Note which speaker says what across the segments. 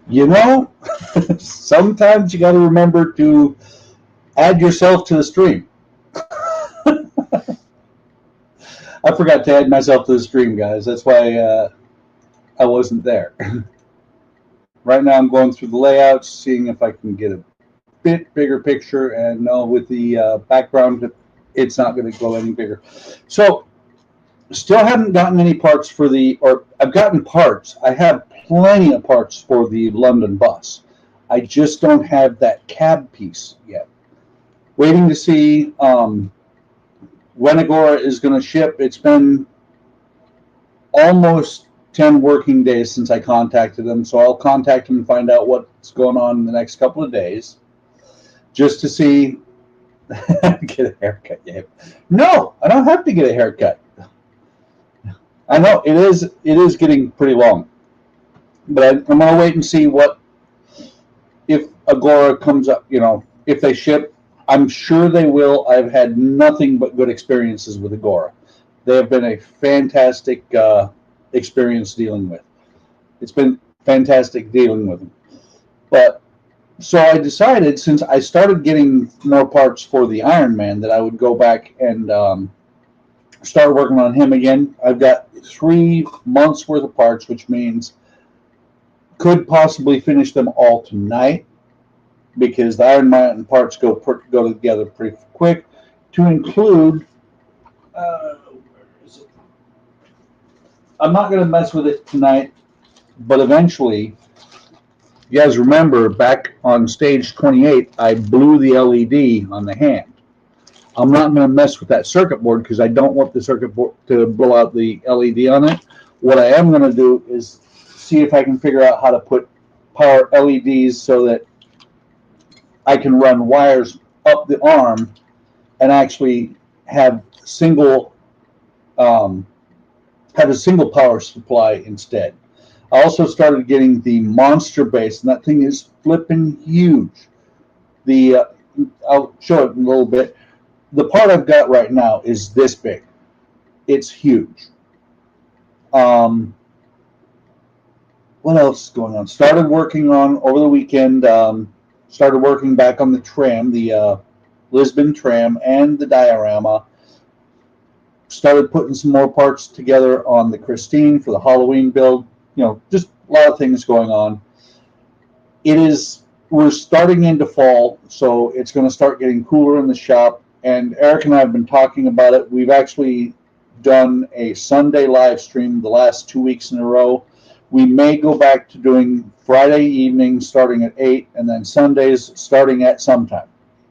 Speaker 1: You know, sometimes you got to remember to add yourself to the stream. I forgot to add myself to the stream, guys. That's why I wasn't there. Right now I'm going through the layouts, seeing if I can get a bit bigger picture, and no, with the background, it's not going to go any bigger. So, still haven't gotten any parts for or I've gotten parts. I have plenty of parts for the London bus. I just don't have that cab piece yet. Waiting to see when Agora is going to ship. It's been almost 10 working days since I contacted them, so I'll contact them and find out what's going on in the next couple of days, just to see. Get a haircut, yeah. No, I don't have to get a haircut. I know it is getting pretty long, but I'm gonna wait and see if Agora comes up. If they ship, I'm sure they will. I've had nothing but good experiences with Agora. They have been a fantastic experience dealing with. It's been fantastic dealing with them. But so I decided, since I started getting more parts for the Iron Man, that I would go back and start working on him again. I've got 3 months worth of parts, which means could possibly finish them all tonight, because the Iron Man parts go together pretty quick. To include, where is it? I'm not going to mess with it tonight, but eventually, you guys remember back on stage 28, I blew the LED on the hand. I'm not going to mess with that circuit board because I don't want the circuit board to blow out the LED on it. What I am going to do is see if I can figure out how to put power LEDs so that I can run wires up the arm and actually have a single power supply instead. I also started getting the monster base, and that thing is flipping huge. I'll show it in a little bit. The part I've got right now is this big. It's huge. What else is going on? Started working on over the weekend. Started working back on the tram, the Lisbon tram, and the diorama. Started putting some more parts together on the Christine for the Halloween build. Just a lot of things going on. We're starting into fall, so it's going to start getting cooler in the shop. And Eric and I have been talking about it. We've actually done a Sunday live stream the last 2 weeks in a row. We may go back to doing Friday evenings starting at 8, and then Sundays starting at sometime,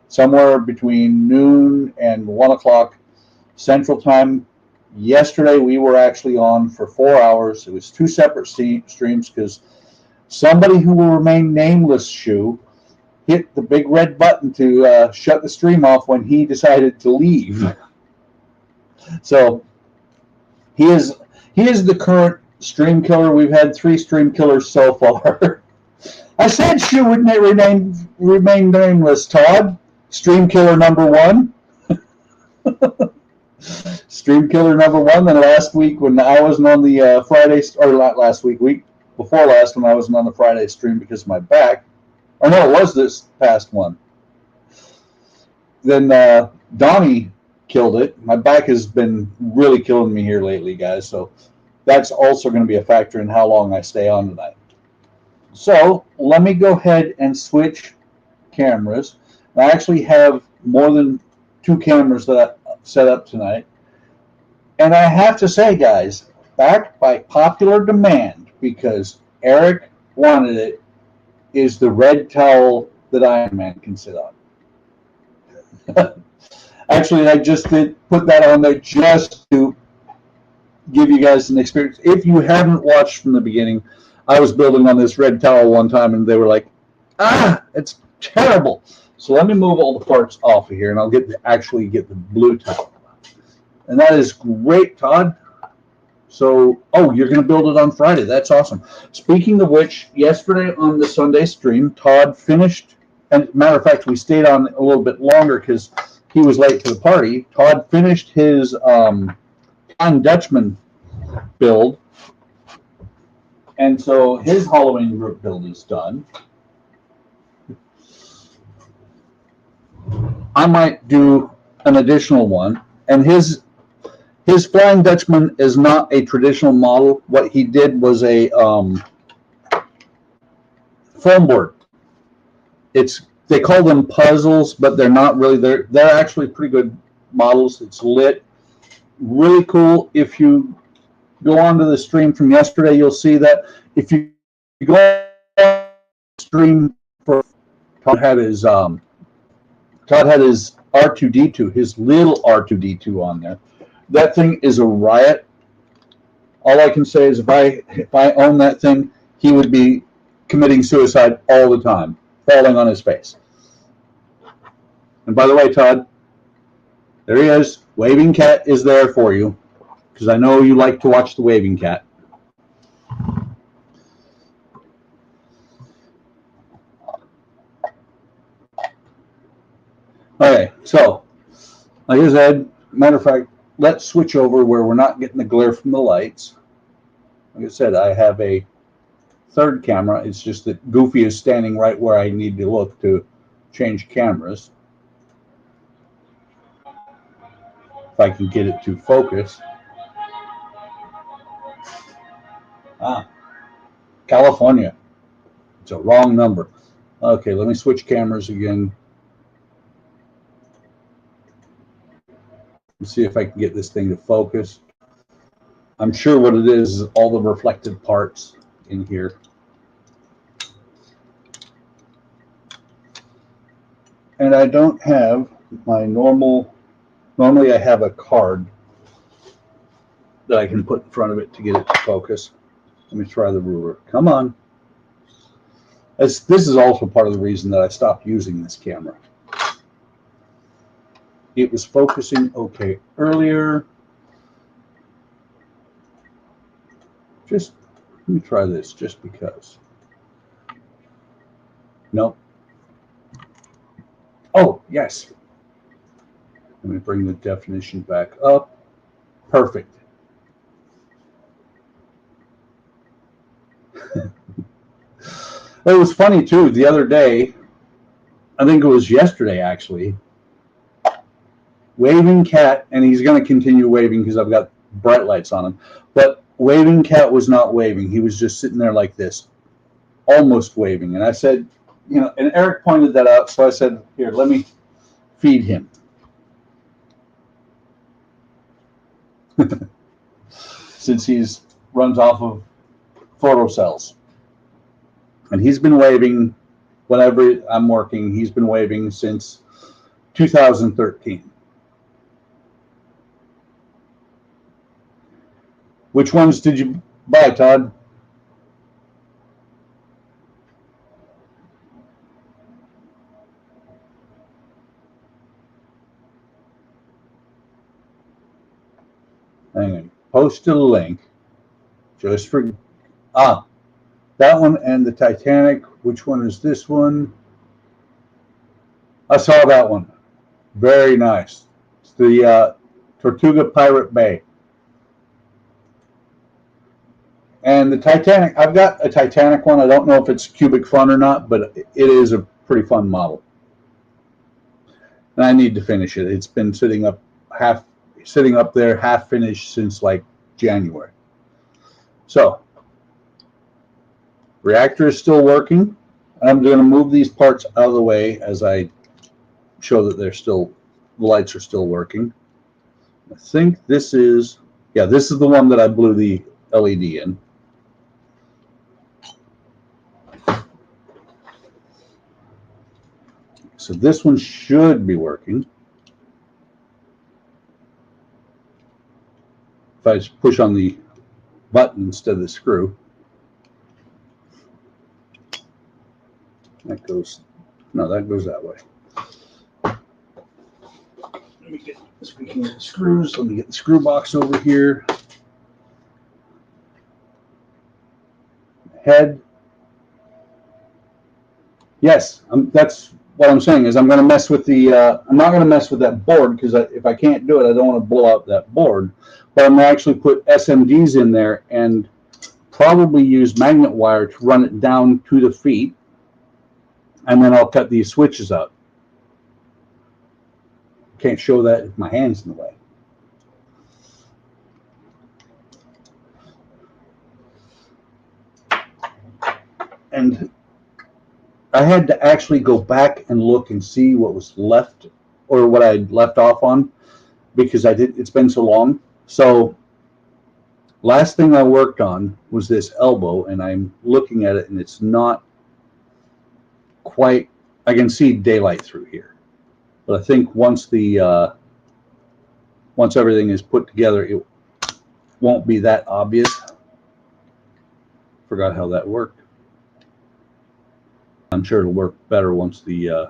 Speaker 1: somewhere between noon and 1 o'clock Central Time. Yesterday we were actually on for 4 hours. It was 2 separate streams because somebody who will remain nameless, Shu, hit the big red button to shut the stream off when he decided to leave. So he is the current stream killer. We've had 3 stream killers so far. I said Shu would remain nameless, Todd. Stream killer number 1. Stream killer number 1. Then last week when I wasn't on the Friday, or not last week, week before last, when I wasn't on the Friday stream because of my back. Or no, it was this past one. Then Donnie killed it. My back has been really killing me here lately, guys. So that's also going to be a factor in how long I stay on tonight. So let me go ahead and switch cameras. I actually have more than 2 cameras that I set up tonight. And I have to say, guys, backed by popular demand, because Eric wanted it, is the red towel that Iron Man can sit on. Actually, I just did put that on there just to give you guys an experience. If you haven't watched from the beginning, I was building on this red towel one time, and they were like, it's terrible. So let me move all the parts off of here, and I'll actually get the blue towel. And that is great, Todd. So, you're going to build it on Friday. That's awesome. Speaking of which, yesterday on the Sunday stream, Todd finished, and matter of fact, we stayed on a little bit longer because he was late to the party. Todd finished his Flying Dutchman build. And so his Halloween build is done. I might do an additional one. And his Flying Dutchman is not a traditional model. What he did was a foam board. They call them puzzles, but they're not really. They're actually pretty good models. It's lit, really cool. If you go onto the stream from yesterday, you'll see that if you go on the stream for Todd had his R2D2, his little R2D2 on there. That thing is a riot. All I can say is if I own that thing, he would be committing suicide all the time, falling on his face. And by the way, Todd, there he is. Waving Cat is there for you, because I know you like to watch the Waving Cat. Okay, so like I said, matter of fact, let's switch over where we're not getting the glare from the lights. Like I said, I have a third camera. It's just that Goofy is standing right where I need to look to change cameras. If I can get it to focus. California. It's a wrong number. Okay, let me switch cameras again. Let's see if I can get this thing to focus. I'm sure what it is all the reflected parts in here. And I don't have my normally I have a card that I can put in front of it to get it to focus. Let me try the ruler. Come on. This is also part of the reason that I stopped using this camera. It was focusing okay earlier. Let me try this just because. Nope. Oh, yes. Let me bring the definition back up. Perfect. It was funny too. The other day, I think it was yesterday actually, Waving Cat, and he's going to continue waving because I've got bright lights on him, but Waving Cat was not waving. He was just sitting there like this, almost waving. And I said, and Eric pointed that out, so I said, here, let me feed him. Since he's runs off of photocells. And he's been waving whenever I'm working. He's been waving since 2013. Which ones did you buy, Todd? Hang on. Posted a link just for that one and the Titanic. Which one is this one? I saw that one. Very nice. It's the Tortuga Pirate Bay. And the Titanic, I've got a Titanic one. I don't know if it's cubic fun or not, but it is a pretty fun model. And I need to finish it. It's been sitting up there half finished since like January. So reactor is still working. I'm going to move these parts out of the way as I show that the lights are still working. I think this is the one that I blew the LED in. So this one should be working. If I just push on the button instead of the screw. That goes that way. Let me get, speaking of the screws, let me get the screw box over here. Head. Yes, that's what I'm saying is I'm going to mess with the, I'm not going to mess with that board because if I can't do it, I don't want to blow out that board. But I'm going to actually put SMDs in there and probably use magnet wire to run it down to the feet, and then I'll cut these switches out. Can't show that if my hand's in the way. And I had to actually go back and look and see what was left, or what I'd left off on, because it's been so long. So last thing I worked on was this elbow, and I'm looking at it and it's not quite, I can see daylight through here. But I think once everything is put together, it won't be that obvious. Forgot how that worked. I'm sure it'll work better once the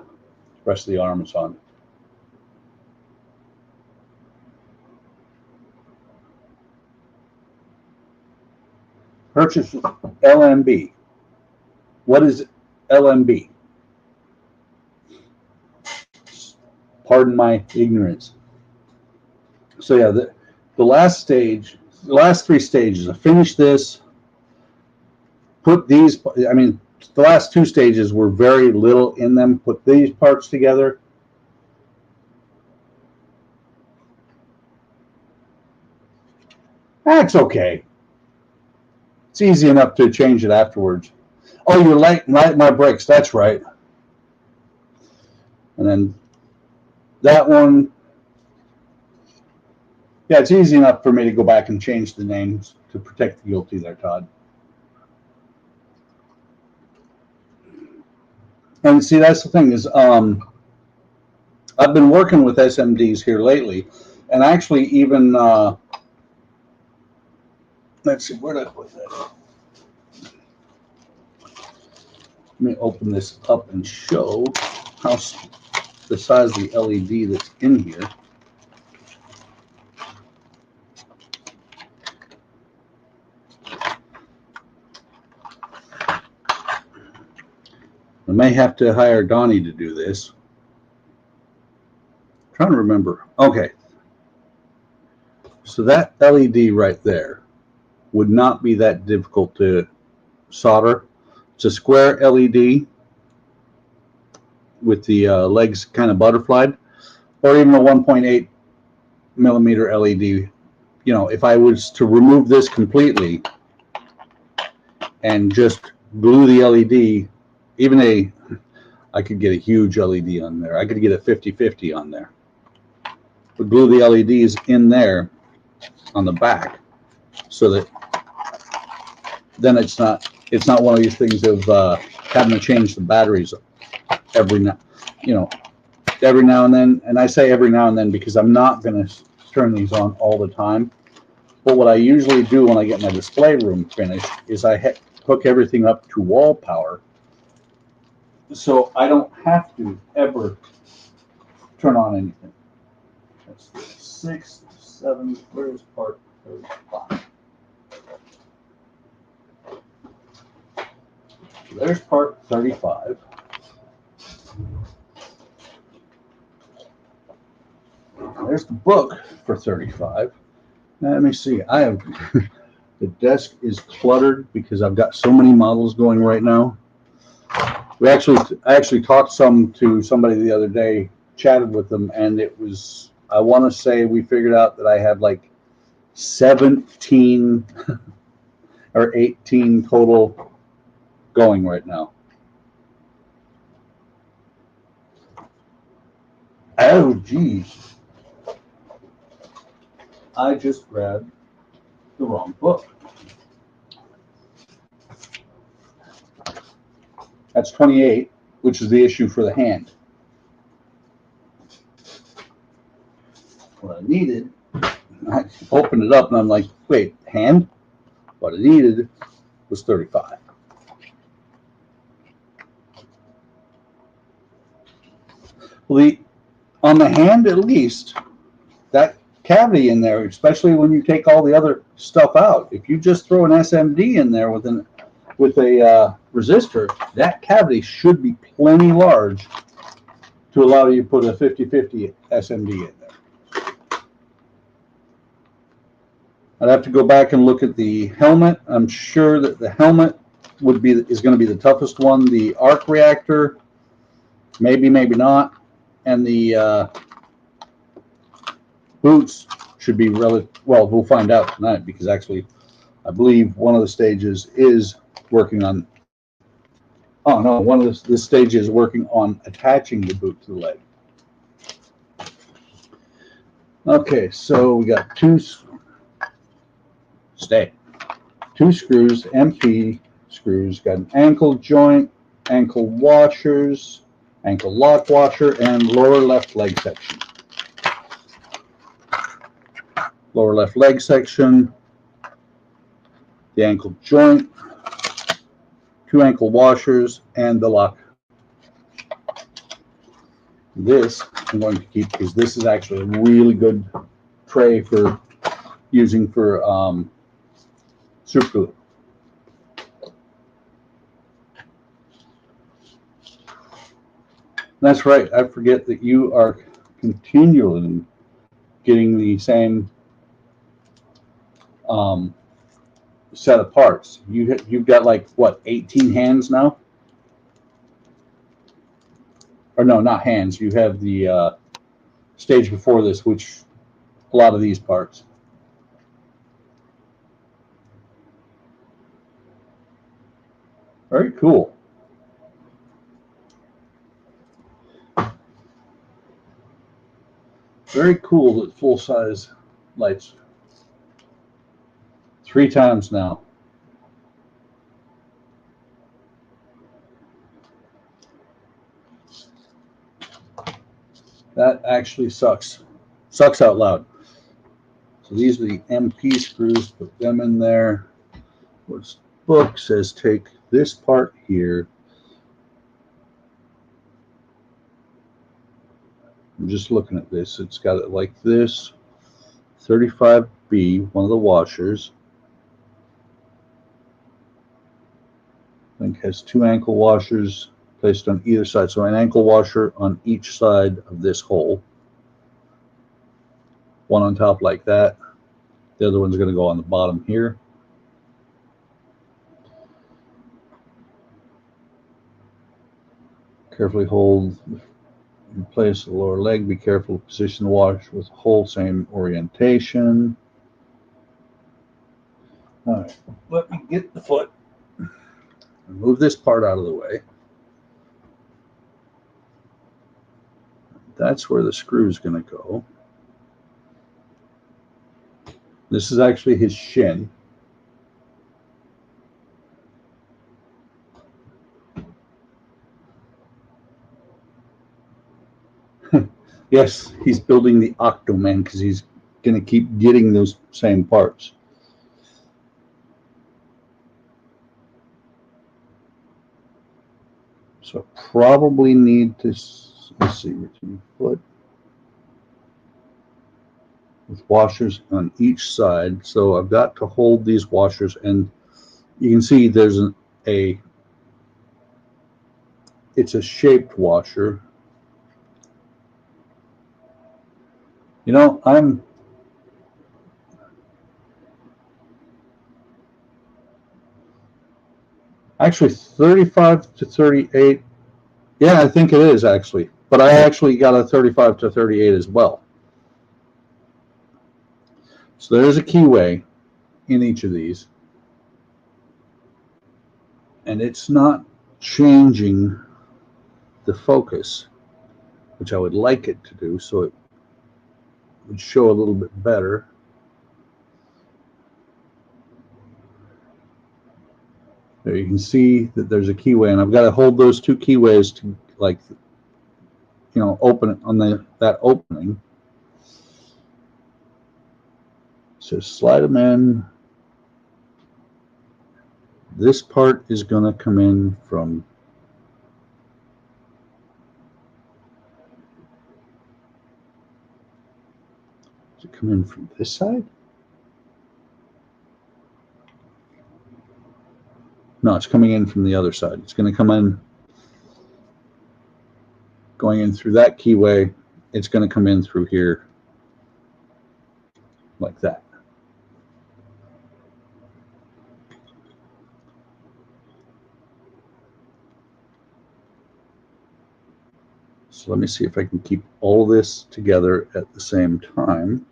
Speaker 1: rest of the arm is on. Purchase LMB. What is LMB? Pardon my ignorance. So yeah, the last stage, the last three stages, I finished this, put these, I mean, the last two stages were very little in them, put these parts together. That's okay. It's easy enough to change it afterwards. Oh, you're light my brakes, that's right. And then that one, yeah, it's easy enough for me to go back and change the names to protect the guilty there, Todd. And see, that's the thing is, I've been working with SMDs here lately, and actually even, let's see, where did I put that? Let me open this up and show how the size of the LED that's in here. I may have to hire Donnie to do this. I'm trying to remember. Okay. So that LED right there would not be that difficult to solder. It's a square LED with the legs kind of butterflied, or even a 1.8 millimeter LED. You know, if I was to remove this completely and just glue the LED, I could get a huge LED on there. I could get a 50-50 on there. But glue the LEDs in there on the back, so that then it's not one of these things of having to change the batteries every now and then. And I say every now and then because I'm not going to turn these on all the time. But what I usually do when I get my display room finished is I hook everything up to wall power, so I don't have to ever turn on anything. That's 6, 7, where's part 35? So there's part 35. There's the book for 35. Now, let me see. I have the desk is cluttered because I've got so many models going right now. I actually talked to somebody the other day, chatted with them, and it was, I want to say we figured out that I had like 17 or 18 total going right now. Oh, geez. I just grabbed the wrong book. That's 28, which is the issue for the hand. What I needed, I opened it up and I'm like, wait, hand? What I needed was 35. Well, on the hand at least, that cavity in there, especially when you take all the other stuff out, if you just throw an SMD in there with a resistor, that cavity should be plenty large to allow you to put a 50-50 SMD in there. I'd have to go back and look at the helmet. I'm sure that the helmet is going to be the toughest one. The arc reactor, maybe, maybe not. And the boots should be well, we'll find out tonight, because actually I believe one of the stages is working on, oh no, one of the stages is working on attaching the boot to the leg. Okay, so we got two screws, MP screws, got an ankle joint, ankle washers, ankle lock washer, and lower left leg section. Lower left leg section, the ankle joint, 2 ankle washers, and the lock. This I'm going to keep because this is actually a really good tray for using for super glue. That's right. I forget that you are continually getting the same set of parts. You've got like what, 18 hands now? Or no, not hands. You have the stage before this, which a lot of these parts. Very cool. Very cool that full-size lights. 3 times now. That actually sucks. Sucks out loud. So these are the MP screws. Put them in there. This book says take this part here. I'm just looking at this. It's got it like this. 35B, one of the washers. I think has 2 ankle washers placed on either side. So an ankle washer on each side of this hole. One on top like that. The other one's going to go on the bottom here. Carefully hold in place the lower leg. Be careful to position the wash with hole same orientation. All right, let me get the foot. Move this part out of the way. That's where the screw is going to go. This is actually his shin. Yes, he's building the Octoman because he's going to keep getting those same parts. So probably need to, let's see, foot with washers on each side. So I've got to hold these washers, and you can see there's it's a shaped washer. You know, I'm actually 35 to 38. Yeah, I think it is actually. But I actually got a 35 to 38 as well. So there's a keyway in each of these. And it's not changing the focus, which I would like it to do, so it would show a little bit better. There you can see that there's a keyway, and I've got to hold those 2 keyways to, like, you know, open it on that opening. So slide them in. This part is going to come in from this side? No, it's coming in from the other side. It's going to come in, going in through that keyway. It's going to come in through here like that. So let me see if I can keep all this together at the same time.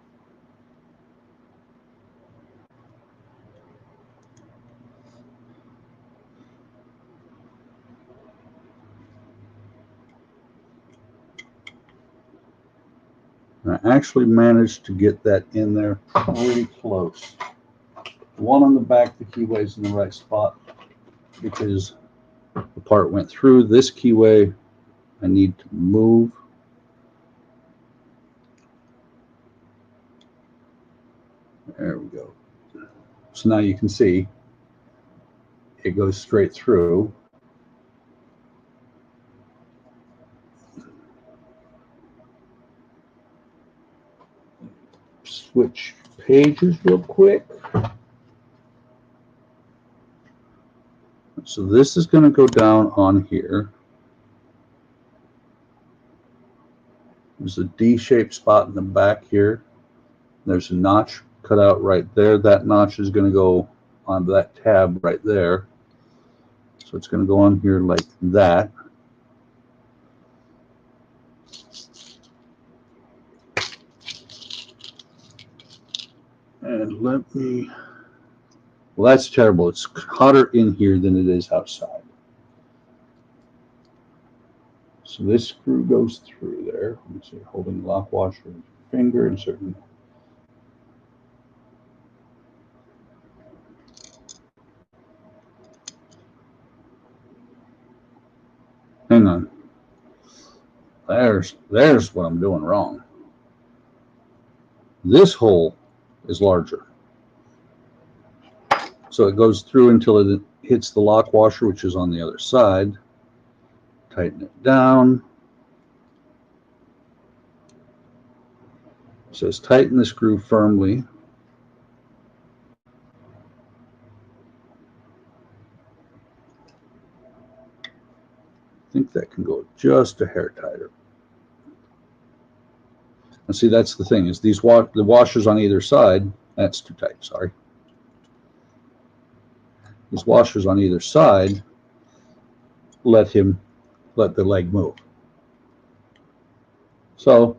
Speaker 1: I actually managed to get that in there pretty close. The one on the back, the keyway's in the right spot because the part went through. This keyway I need to move. There we go. So now you can see it goes straight through. Switch pages real quick. So this is going to go down on here. There's a D-shaped spot in the back here. There's a notch cut out right there. That notch is going to go onto that tab right there. So it's going to go on here like that. And let me, well, that's terrible. It's hotter in here than it is outside. So this screw goes through there. Let me see, holding the lock washer with your finger, inserting. Hang on. There's what I'm doing wrong. This hole is larger. So it goes through until it hits the lock washer, which is on the other side. Tighten it down. It says tighten the screw firmly. I think that can go just a hair tighter. And see, that's the thing, is these the washers on either side, that's too tight, sorry. These washers on either side let the leg move. So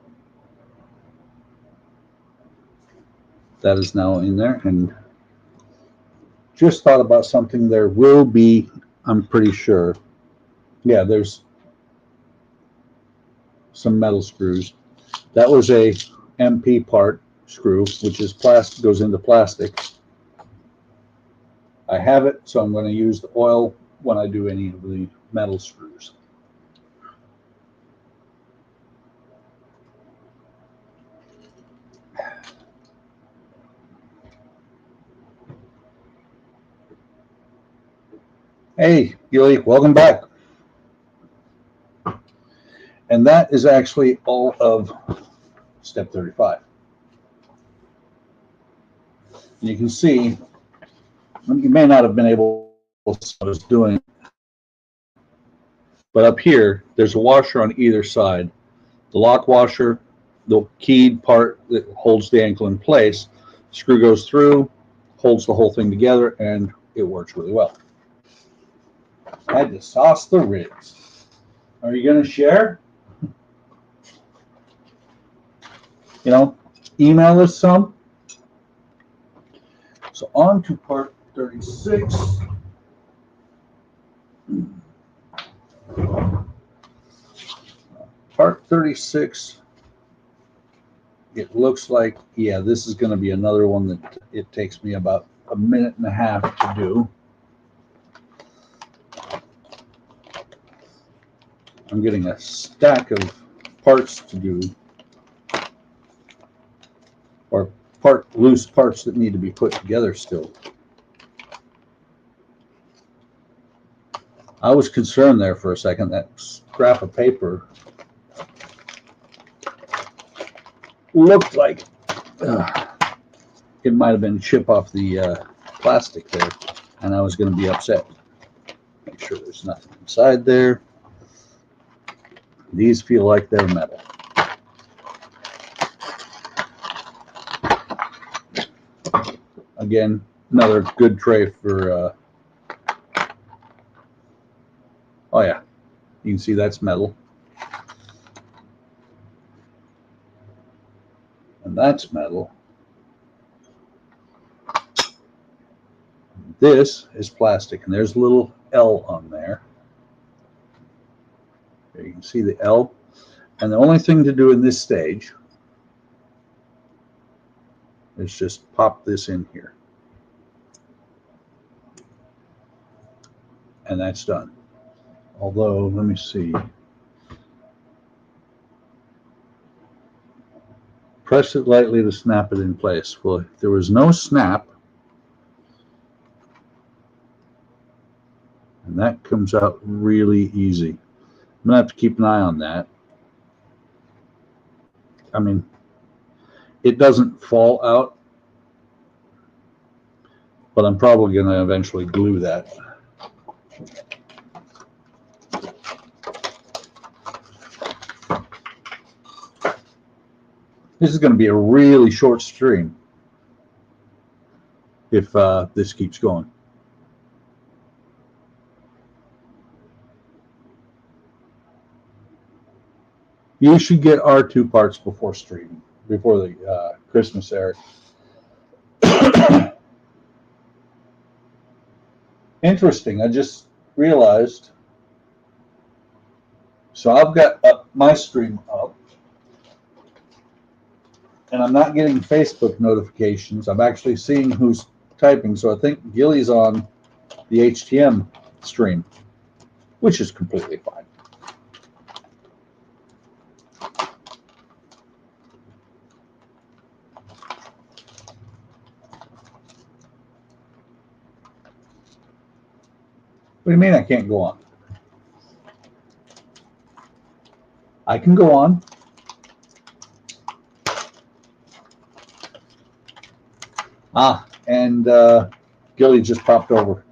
Speaker 1: that is now in there, and just thought about something. There will be, I'm pretty sure, yeah, there's some metal screws. That was a MP part screw, which is plastic, goes into plastic. I have it, so I'm going to use the oil when I do any of the metal screws. Hey, Gilly, welcome back. And that is actually all of step 35. And you can see, you may not have been able to see what I was doing, but up here, there's a washer on either side. The lock washer, the keyed part that holds the ankle in place, screw goes through, holds the whole thing together, and it works really well. I had to sauce the ribs. Are you going to share? You know, email us some. So on to part 36. Part 36, it looks like, yeah, this is going to be another one that it takes me about a minute and a half to do. I'm getting a stack of parts to do, or loose parts that need to be put together still. I was concerned there for a second that scrap of paper looked like it might have been chip off the plastic there, and I was going to be upset. Make sure there's nothing inside there. These feel like they're metal. Again, another good tray for, oh yeah, you can see that's metal. That's metal. This is plastic, and there's a little L on there. There you can see the L. And the only thing to do in this stage is just pop this in here. And that's done. Although, let me see. Press it lightly to snap it in place. Well, if there was no snap, and that comes out really easy. I'm going to have to keep an eye on that. I mean, it doesn't fall out, but I'm probably going to eventually glue that. This is going to be a really short stream if this keeps going. You should get our 2 parts before streaming, before the Christmas era. Interesting, I just realized. So I've got my stream up, and I'm not getting Facebook notifications. I'm actually seeing who's typing, so I think Gilly's on the HTM stream, which is completely fine. What do you mean I can't go on? I can go on. Ah, and Gilly just popped over.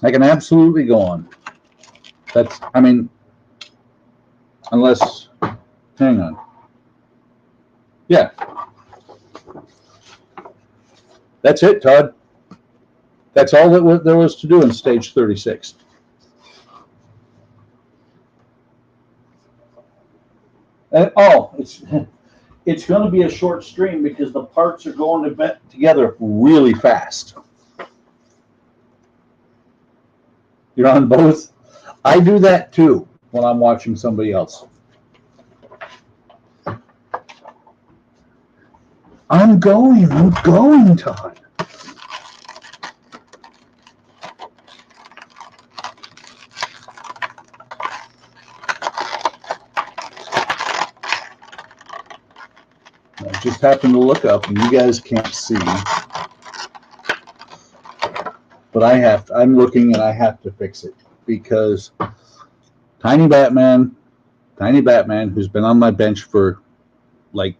Speaker 1: I can absolutely go on. That's, I mean, unless, hang on. Yeah. That's it, Todd. That's all that there was to do in stage 36. It's going to be a short stream because the parts are going to be together really fast. You're on both? I do that too when I'm watching somebody else. I'm going, Todd. I just happened to look up, and you guys can't see, but I'm looking, and I have to fix it because Tiny Batman, who's been on my bench for like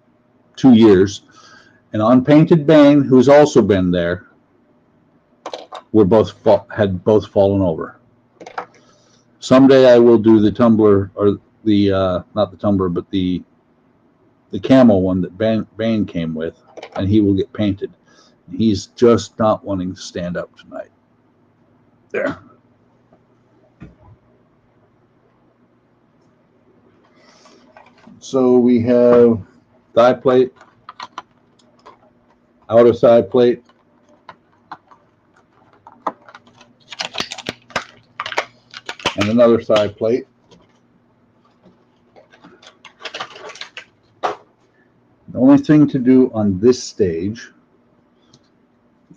Speaker 1: 2 years, and Unpainted Bane, who's also been there, had both fallen over. Someday I will do the tumbler, or the not the tumbler, but the camo one that Bane came with, and he will get painted. He's just not wanting to stand up tonight. There. So we have thigh plate, outer side plate, and another side plate. The only thing to do on this stage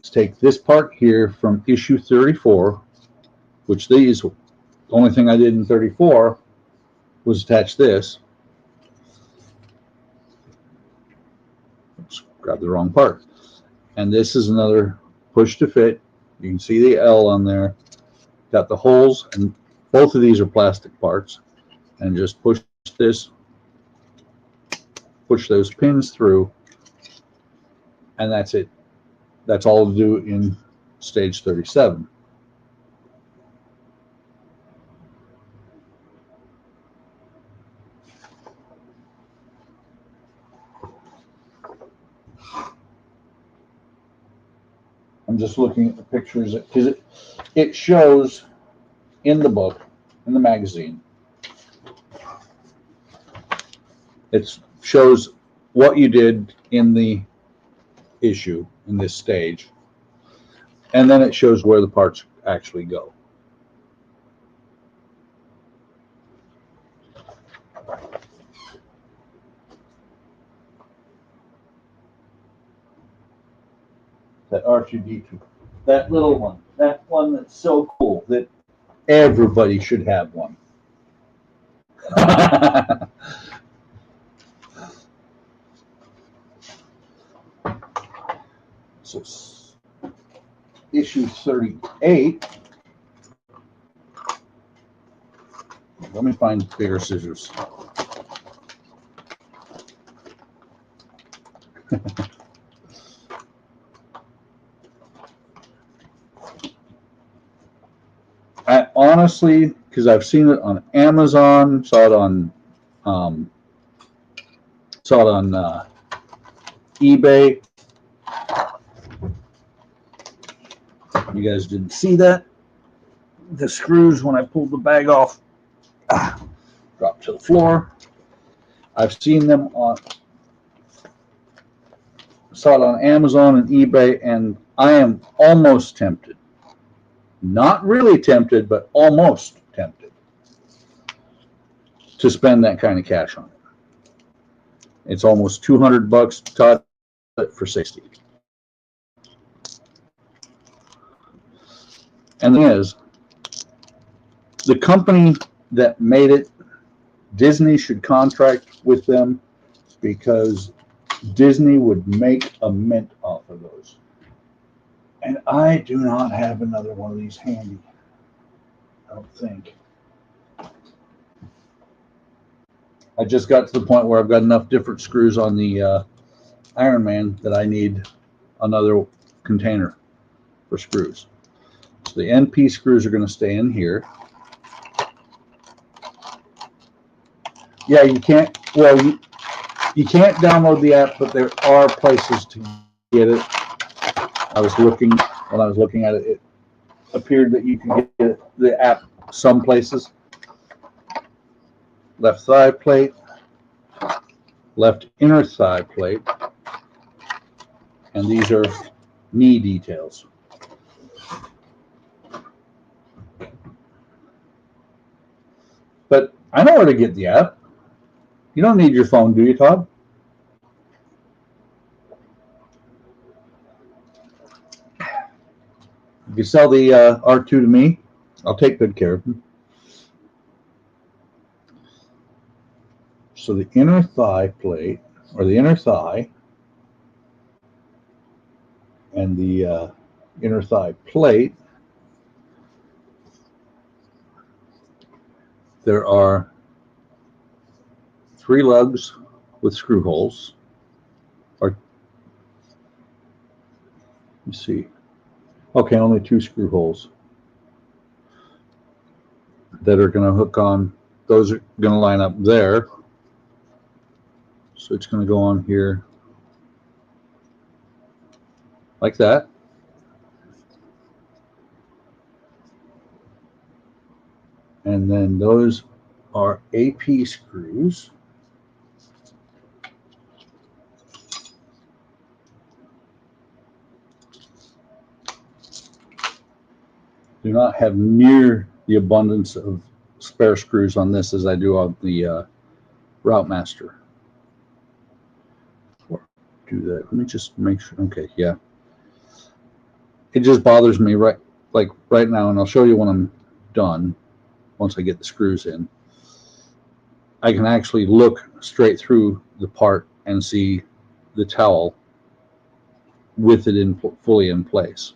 Speaker 1: is take this part here from issue 34, which the only thing I did in 34 was attach this. Oops, grab the wrong part. And this is another push to fit. You can see the L on there. Got the holes, and both of these are plastic parts. And just push this, push those pins through, and that's it. That's all to do in stage 37. I'm just looking at the pictures because it shows in the book in the magazine. It shows what you did in the issue in this stage, and then it shows where the parts actually go. That R2D2, that little one, that one that's so cool that everybody should have one. So issue 38. Let me find bigger scissors. I honestly, because I've seen it on Amazon, saw it on eBay. You guys didn't see that. The screws, when I pulled the bag off, dropped to the floor. I've seen them saw it on Amazon and eBay, and I am almost tempted. Not really tempted, but almost tempted to spend that kind of cash on it. It's almost $200. Todd it for 60. And the thing is, the company that made it, Disney should contract with them, because Disney would make a mint off of those. And I do not have another one of these handy, I don't think. I just got to the point where I've got enough different screws on the Iron Man that I need another container for screws. So the NP screws are going to stay in here. Yeah, you can't, well, you can't download the app, but there are places to get it. I was looking, when I was looking at it, it appeared that you can get the app some places. Left thigh plate, left inner thigh plate, and these are knee details. But I know where to get the app. You don't need your phone, do you, Todd? If you sell the R2 to me, I'll take good care of him. So the inner thigh plate, or the inner thigh, and the inner thigh plate, there are 3 lugs with screw holes. Or let's see. Okay, only 2 screw holes that are going to hook on. Those are going to line up there. So it's going to go on here like that. And then those are AP screws. Do not have near the abundance of spare screws on this as I do on the Routemaster. Do that. Let me just make sure. Okay, yeah. It just bothers me right now, and I'll show you when I'm done. Once I get the screws in, I can actually look straight through the part and see the towel with it in fully in place.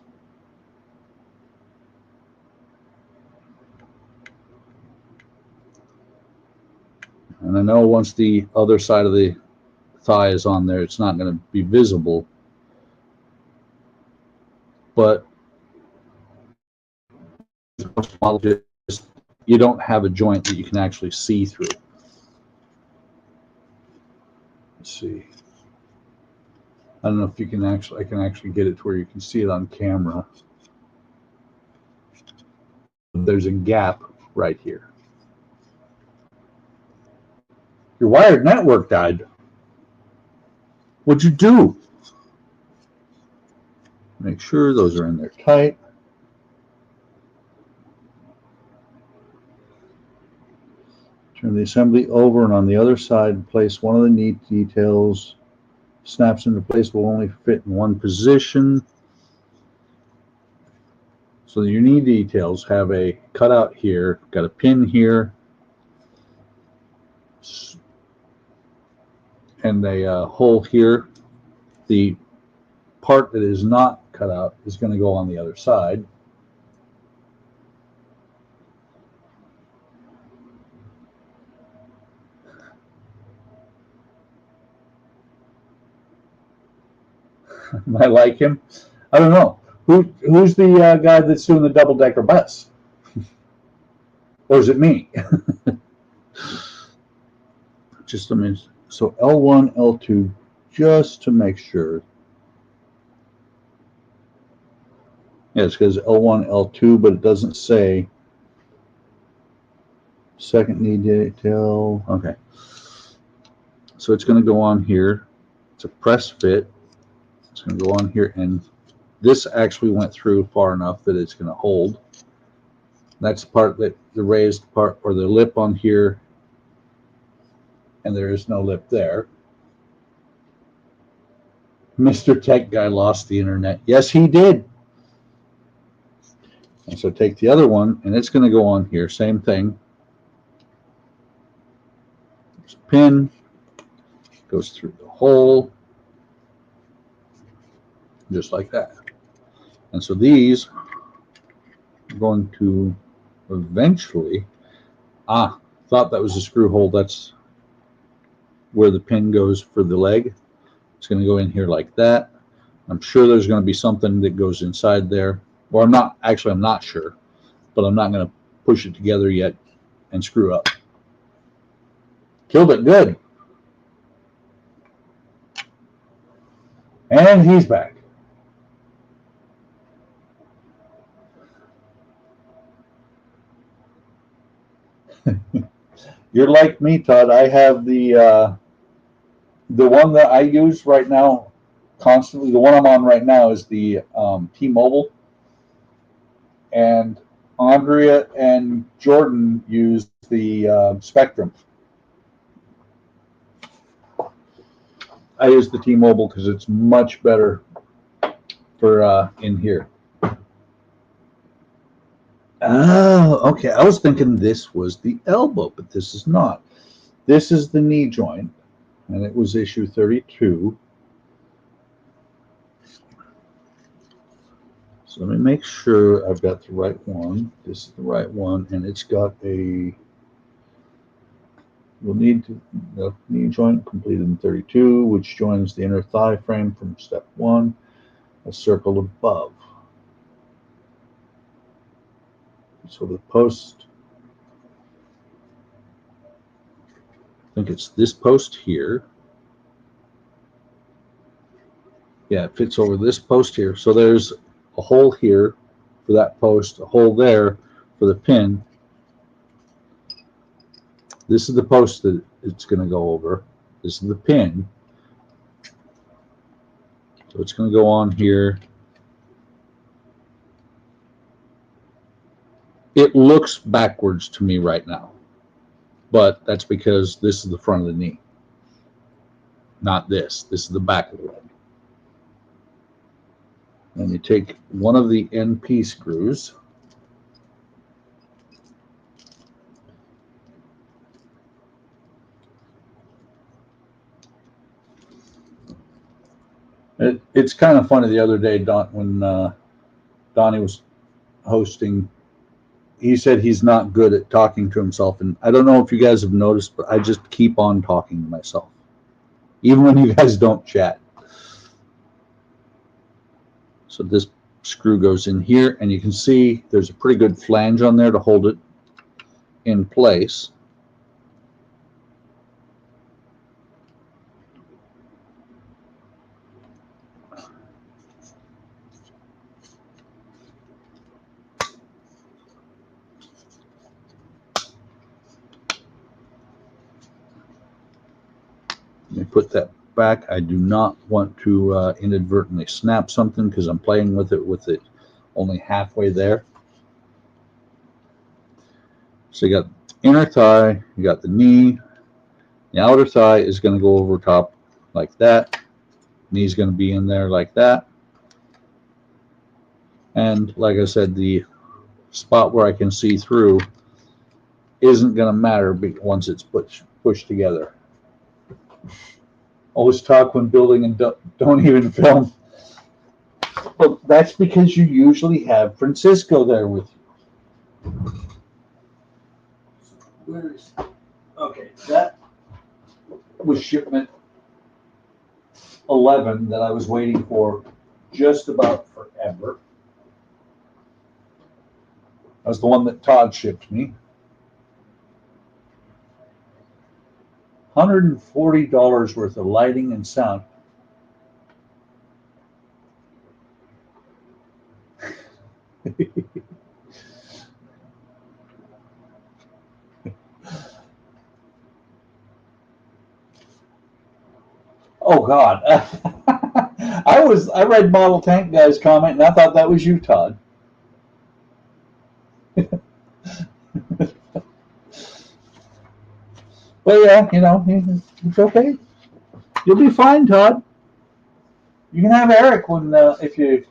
Speaker 1: And I know once the other side of the thigh is on there, it's not going to be visible, but you don't have a joint that you can actually see through. Let's see. I don't know if you can actually, I can actually get it to where you can see it on camera. There's a gap right here. Your wired network died. What'd you do? Make sure those are in there tight. Turn the assembly over, and on the other side, place one of the neat details. Snaps into place will only fit in one position. So your knee details have a cutout here, got a pin here, and a hole here. The part that is not cut out is going to go on the other side. I like him. I don't know. Who's the guy that's doing the double-decker bus? Or is it me? Just a minute. So L1, L2, just to make sure. Yeah, it's because L1, L2, but it doesn't say second knee detail. Okay. So it's going to go on here. It's a press fit. It's going to go on here, and this actually went through far enough that it's going to hold. That's the part that the raised part, or the lip on here, and there is no lip there. Mr. Tech Guy lost the internet. Yes, he did. And so take the other one, and it's going to go on here. Same thing. There's a pin. Goes through the hole. Just like that. And so these are going to eventually... thought that was a screw hole. That's where the pin goes for the leg. It's going to go in here like that. I'm sure there's going to be something that goes inside there. Or I'm not sure. But I'm not going to push it together yet and screw up. Killed it good. And he's back. You're like me, Todd. I have the one that I use right now constantly. The one I'm on right now is the T-Mobile, and Andrea and Jordan use the Spectrum. I use the T-Mobile because it's much better for in here. Oh, okay. I was thinking this was the elbow, but this is not. This is the knee joint, and it was issue 32. So let me make sure I've got the right one. This is the right one, and it's got a... We'll need to, the knee joint completed in 32, which joins the inner thigh frame from step 1, a circle above. So the post, I think it's this post here. Yeah, it fits over this post here. So there's a hole here for that post, a hole there for the pin. This is the post that it's going to go over. This is the pin. So it's going to go on here. It looks backwards to me right now, but that's because this is the front of the knee, not this. This is the back of the leg. And you take one of the NP screws, it's kind of funny. The other day, when Donnie was hosting, he said he's not good at talking to himself. And I don't know if you guys have noticed, but I just keep on talking to myself, even when you guys don't chat. So this screw goes in here, and you can see there's a pretty good flange on there to hold it in place. Let me put that back. I do not want to inadvertently snap something because I'm playing with it only halfway there. So you got inner thigh, you got the knee, the outer thigh is going to go over top like that. Knee's going to be in there like that. And like I said, the spot where I can see through isn't going to matter once it's pushed together. Always talk when building and don't even film. Well, that's because you usually have Francisco there with you. Where is he? Okay, that was shipment 11 that I was waiting for just about forever. That was the one that Todd shipped me. $140 worth of lighting and sound. Oh God. I read Model Tank Guy's comment and I thought that was you, Todd. But yeah, it's okay. You'll be fine, Todd. You can have Eric when if you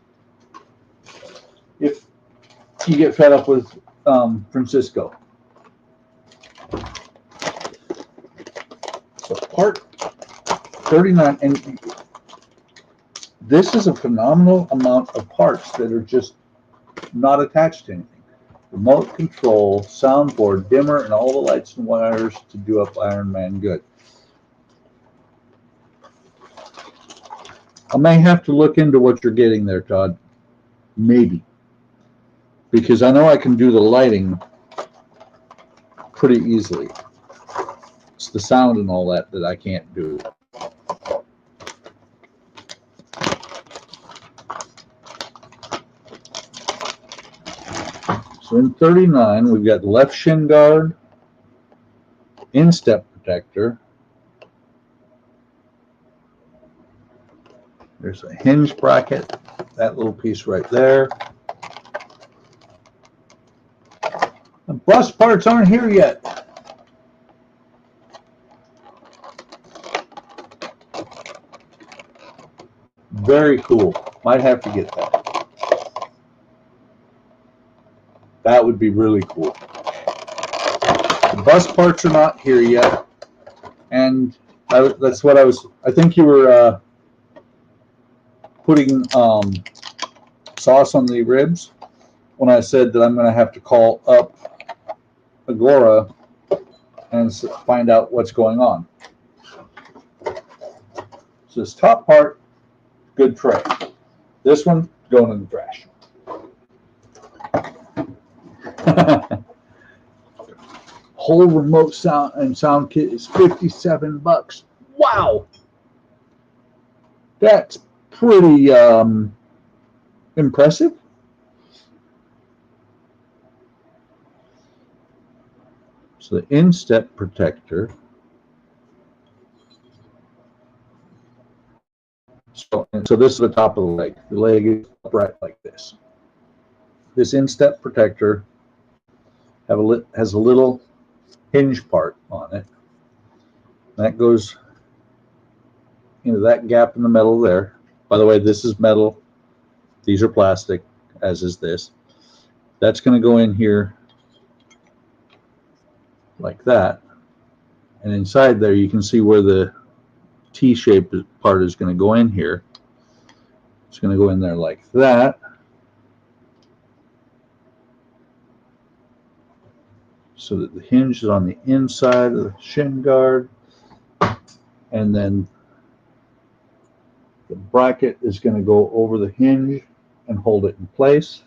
Speaker 1: get fed up with Francisco. So part 39, and this is a phenomenal amount of parts that are just not attached to anything. Remote control, soundboard, dimmer, and all the lights and wires to do up Iron Man good. I may have to look into what you're getting there, Todd. Maybe. Because I know I can do the lighting pretty easily. It's the sound and all that I can't do. So in 39, we've got left shin guard, instep protector. There's a hinge bracket, that little piece right there. The bus parts aren't here yet. Very cool. Might have to get that. That would be really cool. The bus parts are not here yet. And that's what I think you were putting sauce on the ribs when I said that I'm going to have to call up Agora and find out what's going on. So this top part, good tray. This one, going in the trash. Whole remote sound kit is $57. Wow, that's pretty impressive. So the instep protector. So this is the top of the leg. The leg is upright like this. This instep protector has a little hinge part on it. That goes into that gap in the metal there. By the way, this is metal. These are plastic, as is this. That's going to go in here like that. And inside there, you can see where the T-shaped part is going to go in here. It's going to go in there like that. So that the hinge is on the inside of the shin guard. And then the bracket is going to go over the hinge and hold it in place.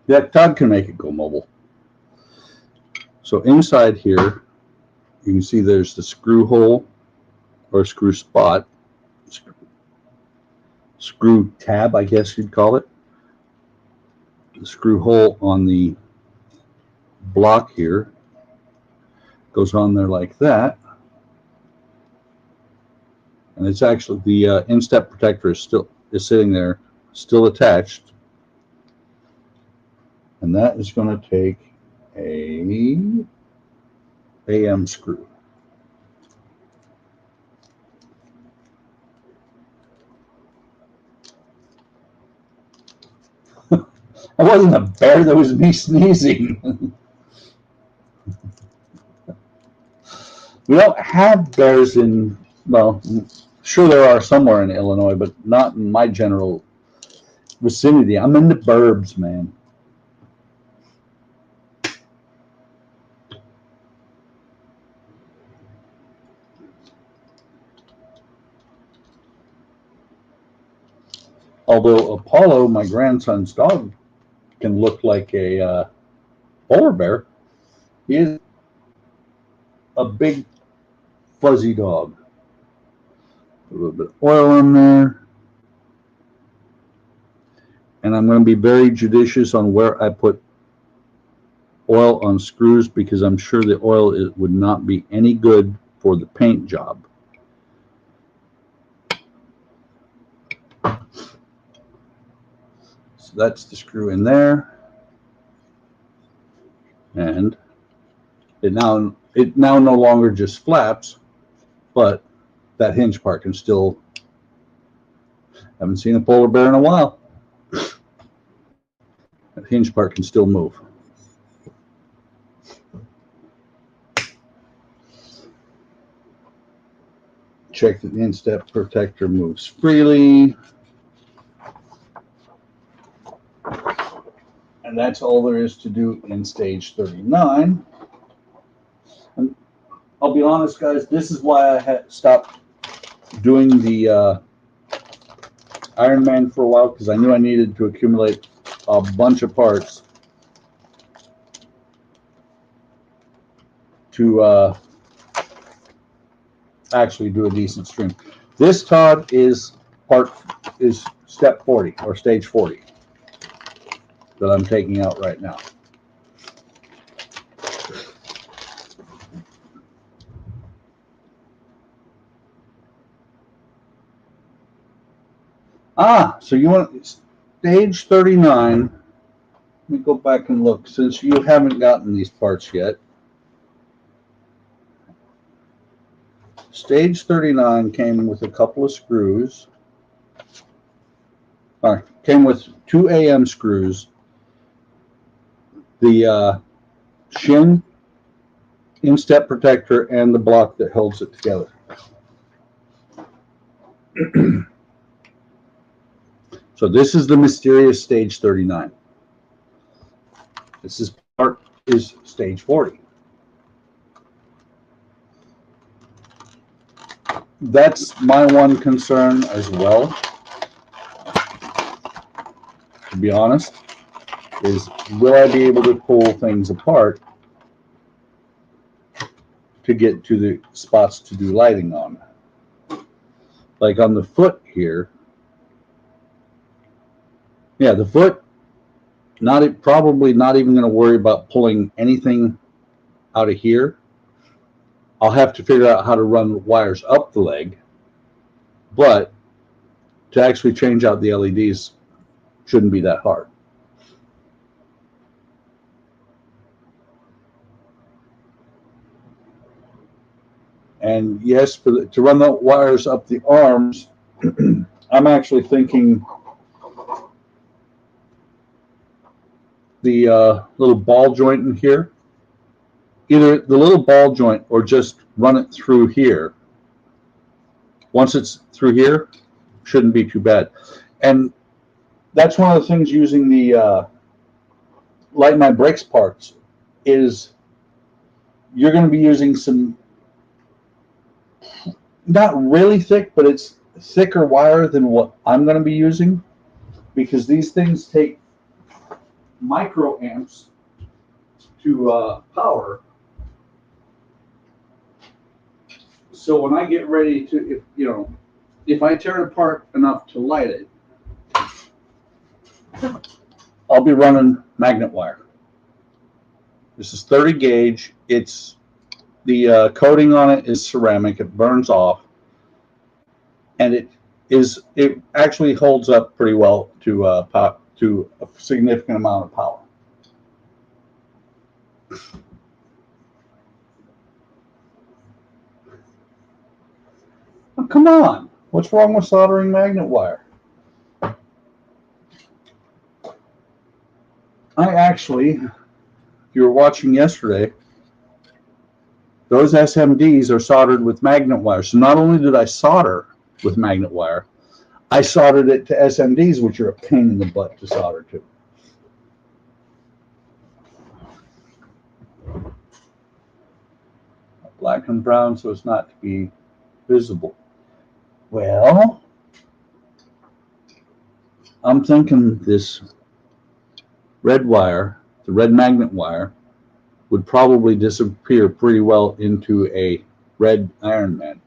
Speaker 1: Yeah, Todd can make it go mobile. So inside here, You can see there's the screw hole or screw spot, screw tab, I guess you'd call it. The screw hole on the block here goes on there like that. And it's actually the instep protector is sitting there, still attached. And that is going to take a AM screw. That wasn't a bear, that was me sneezing. We don't have bears in, well, sure there are somewhere in Illinois, but not in my general vicinity. I'm in the burbs, man. Although Apollo, my grandson's dog, can look like a polar bear, he is a big fuzzy dog. A little bit of oil in there. And I'm going to be very judicious on where I put oil on screws because I'm sure the oil would not be any good for the paint job. So that's the screw in there. And it now no longer just flaps, but that hinge part can still, haven't seen a polar bear in a while. That hinge part can still move. Check that the instep protector moves freely. And that's all there is to do in stage 39. And I'll be honest, guys, this is why I had stopped doing the Iron Man for a while, because I knew I needed to accumulate a bunch of parts to actually do a decent stream. This Todd is step 40 or stage 40 that I'm taking out right now. So you want stage 39. Let me go back and look, since you haven't gotten these parts yet. Stage 39 came with a couple of screws. Came with 2 AM screws, the Shin instep protector, and the block that holds it together. So this is the mysterious stage 39. This part is stage 40. That's my one concern as well, to be honest, is will I be able to pull things apart to get to the spots to do lighting on? Like on the foot here. Yeah, the foot, probably not even going to worry about pulling anything out of here. I'll have to figure out how to run wires up the leg, but to actually change out the LEDs shouldn't be that hard. And yes, to run the wires up the arms, I'm actually thinking the little ball joint in here, either the little ball joint or just run it through here. Once it's through here, shouldn't be too bad. And that's one of the things using the Light My Brakes parts is you're going to be using some, not really thick, but it's thicker wire than what I'm going to be using, because these things take microamps to power. So when I get ready to, if I tear it apart enough to light it, I'll be running magnet wire. This is 30 gauge. It's the coating on it is ceramic. It burns off, and it actually holds up pretty well to a significant amount of power. Oh, come on, what's wrong with soldering magnet wire? I actually, if you were watching yesterday, those SMDs are soldered with magnet wire. So not only did I solder with magnet wire, I soldered it to SMDs, which are a pain in the butt to solder to. Black and brown so as not to be visible. Well, I'm thinking this red wire, the red magnet wire, would probably disappear pretty well into a red Iron Man.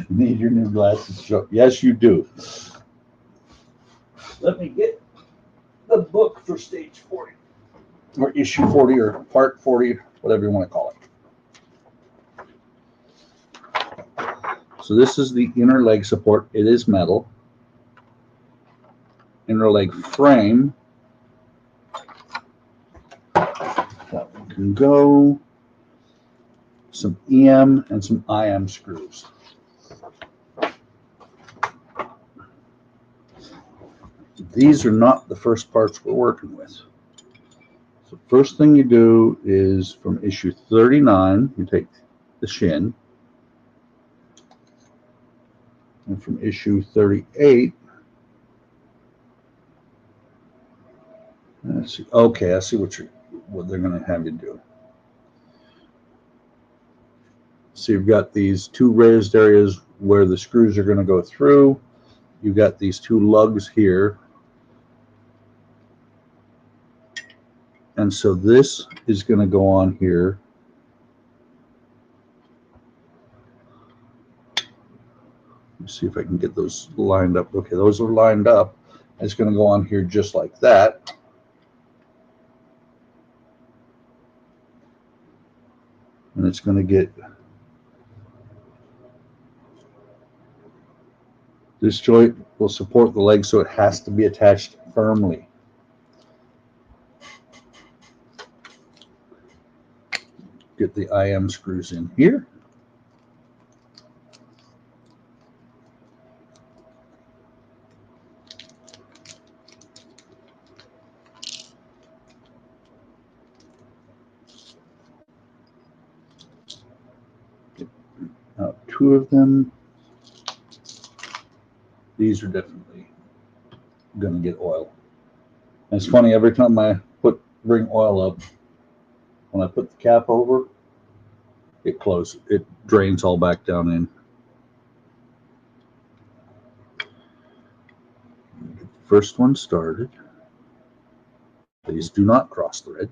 Speaker 1: Need your new glasses, Joe? Yes, you do. Let me get the book for stage 40, or issue 40, or part 40, whatever you want to call it. So this is the inner leg support. It is metal. Inner leg frame. That one can go. Some EM and some IM screws. These are not the first parts we're working with. So first thing you do is from issue 39, you take the Shin. And from issue 38, let's see. Okay, I see what they're going to have you do. So you've got these two raised areas where the screws are going to go through. You've got these two lugs here. And so this is going to go on here. Let's see if I can get those lined up. Okay, those are lined up. It's going to go on here just like that. And it's going to get this joint will support the leg, so it has to be attached firmly. Get the IM screws in here. Now, two of them. These are definitely going to get oil. And it's funny, every time I bring oil up, when I put the cap over, it drains all back down in. Get the first one started. Please do not cross thread.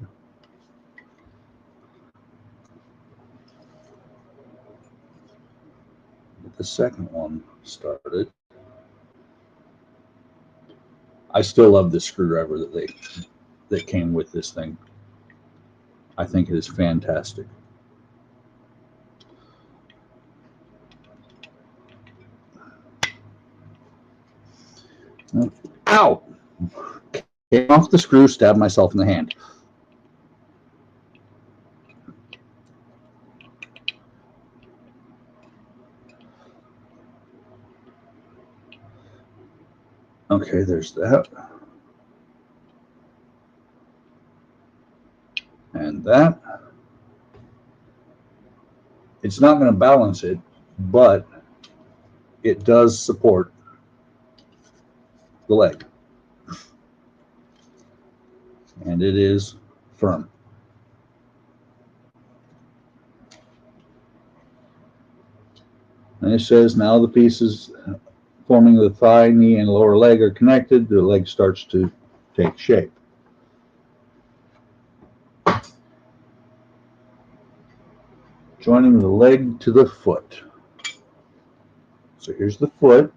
Speaker 1: Get the second one started. I still love this screwdriver that came with this thing. I think it is fantastic. Ow! Came off the screw, stabbed myself in the hand. Okay, there's that. And that. It's not going to balance it, but it does support the leg. And it is firm. And it says now the pieces forming the thigh, knee, and lower leg are connected. The leg starts to take shape. joining the leg to the foot. So here's the foot.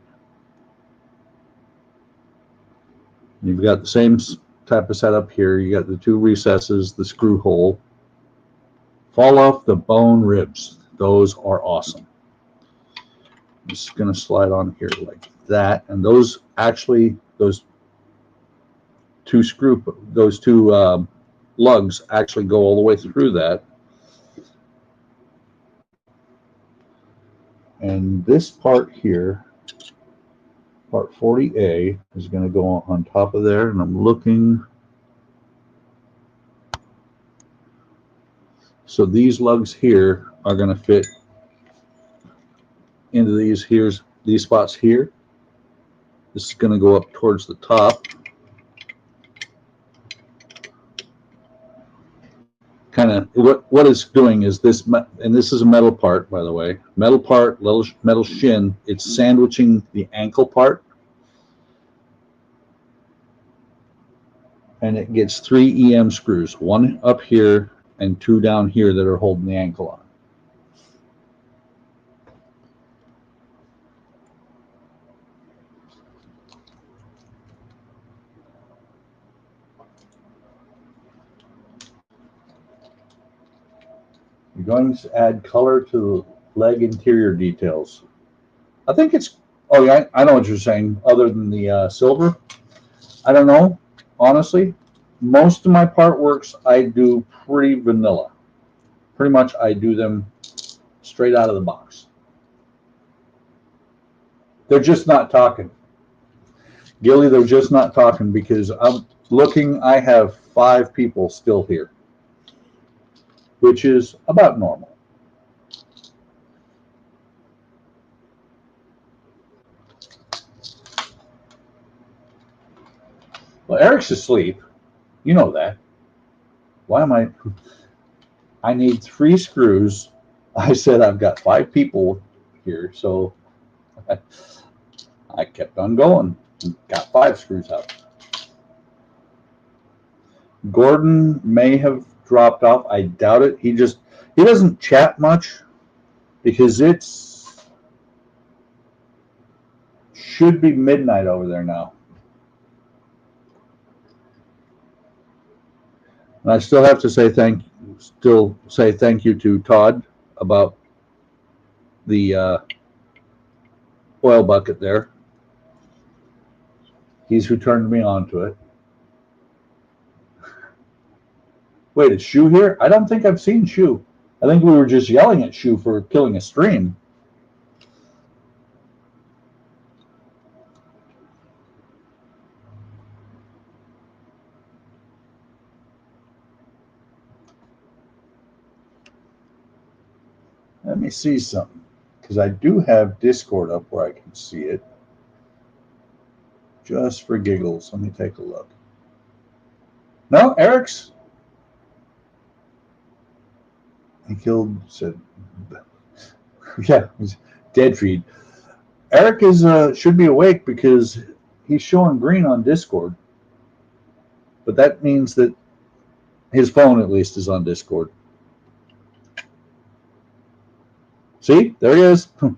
Speaker 1: You've got the same type of setup here. You got the two recesses, the screw hole. Fall off the bone ribs. Those are awesome. I'm just going to slide on here like that. And those actually, those two lugs actually go all the way through that. And this part here, part 40A, is going to go on top of there. And I'm looking. So these lugs here are going to fit into these spots here. This is going to go up towards the top. Kind of what it's doing is this, and this is a metal part, by the way. Metal part, metal shin. It's sandwiching the ankle part, and it gets 3 EM screws, one up here and 2 down here that are holding the ankle on. You're going to add color to the leg interior details. I think it's, oh yeah, I know what you're saying, other than the silver. I don't know, honestly. Most of my part works I do pretty vanilla. Pretty much I do them straight out of the box. They're just not talking. Gilly, they're just not talking because I'm looking, I have 5 people still here, which is about normal. Well, Eric's asleep. You know that. Why am I need 3 screws. I said I've got 5 people here, so I kept on going. Got 5 screws out. Gordon may have dropped off. I doubt it. He doesn't chat much because should be midnight over there now. And I still have to say thank you to Todd about the oil bucket there. He's who turned me on to it. Wait, is Shu here? I don't think I've seen Shu. I think we were just yelling at Shu for killing a stream. Let me see something, because I do have Discord up where I can see it. Just for giggles, let me take a look. No, Eric's. He said, yeah, he's dead feed. Eric should be awake because he's showing green on Discord. But that means that his phone at least is on Discord. See, there he is. Okay.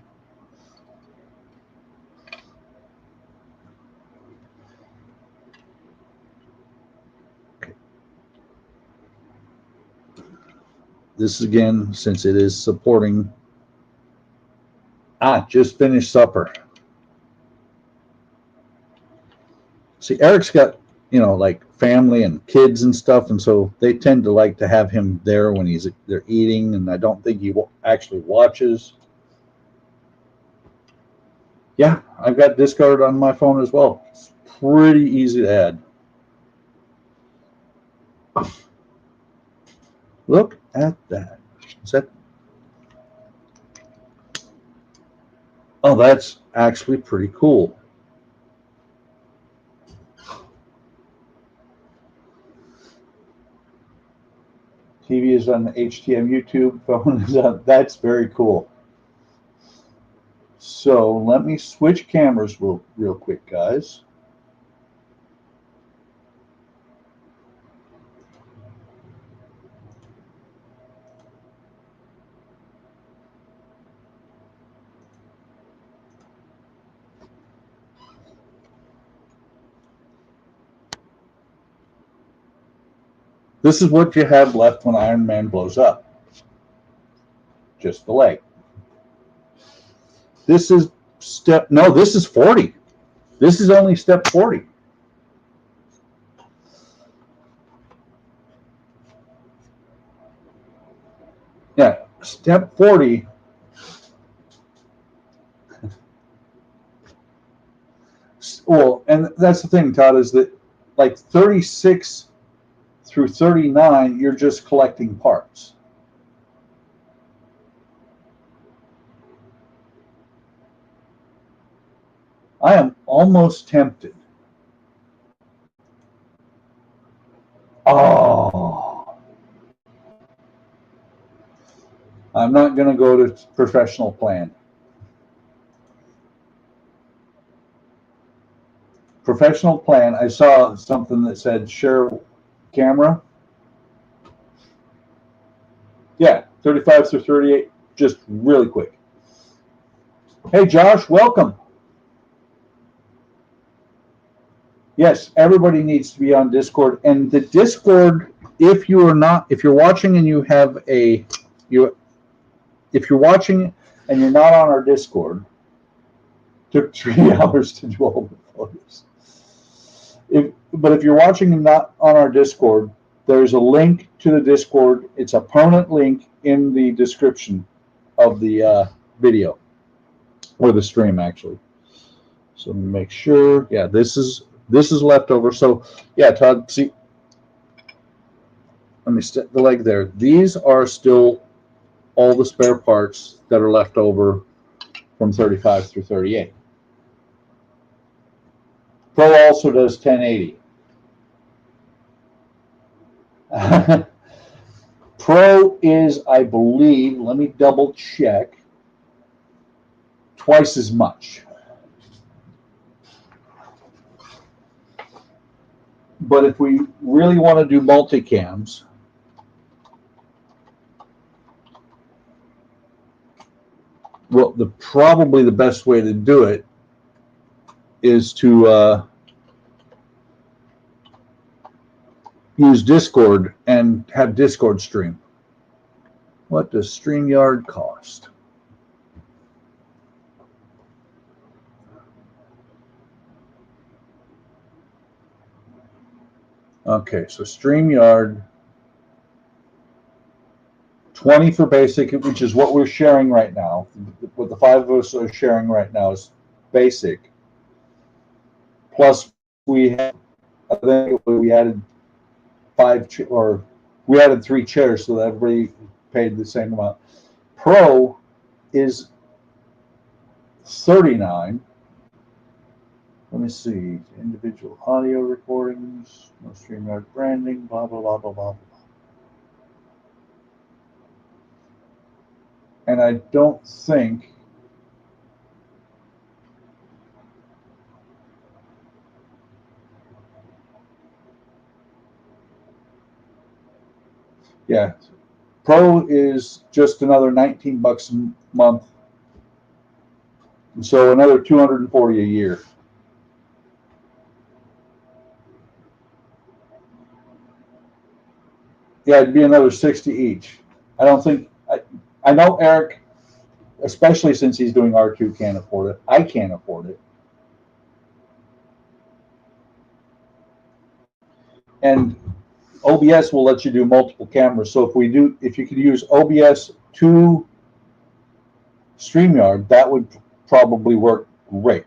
Speaker 1: This again, since it is supporting. Just finished supper. See, Eric's got, like family and kids and stuff, and so they tend to like to have him there when they're eating, and I don't think he actually watches. Yeah, I've got Discord on my phone as well. It's pretty easy to add. Look at that. Is that? Oh, that's actually pretty cool. TV is on the HTM YouTube. Phone is on. That's very cool. So let me switch cameras real quick, guys. This is what you have left when Iron Man blows up. Just the leg. This is this is 40. This is only step 40. Yeah, step 40. Well, and that's the thing, Todd, is that like 36 through 39, you're just collecting parts. I am almost tempted. Oh. I'm not going to go to professional plan. Professional plan, I saw something that said share camera. Yeah, 35 through 38, just really quick. Hey, Josh, welcome. Yes, everybody needs to be on Discord. And the Discord, if you're watching and you have if you're watching and you're not on our Discord, took 3 hours to do all the photos. But if you're watching and not on our Discord, there's a link to the Discord. It's a permanent link in the description of the video, or the stream, actually. So make sure. Yeah, this is leftover. So yeah, Todd, see, let me set the leg there. These are still all the spare parts that are left over from 35 through 38. Pro also does 1080. Pro is, I believe, let me double check, twice as much. But if we really want to do multicams, well, probably the best way to do it is to use Discord and have Discord stream. What does StreamYard cost? Okay, so StreamYard, 20 for basic, which is what we're sharing right now. What the 5 of us are sharing right now is basic. Plus, we added 3 chairs so that everybody paid the same amount. Pro is 39. Let me see. Individual audio recordings, no StreamYard branding, blah, blah, blah, blah, blah. And I don't think yeah. Pro is just another $19 a month. So another $240 a year. Yeah, it'd be another 60 each. I don't think I know Eric, especially since he's doing R2, can't afford it. I can't afford it. And OBS will let you do multiple cameras. So if you could use OBS to StreamYard, that would probably work great.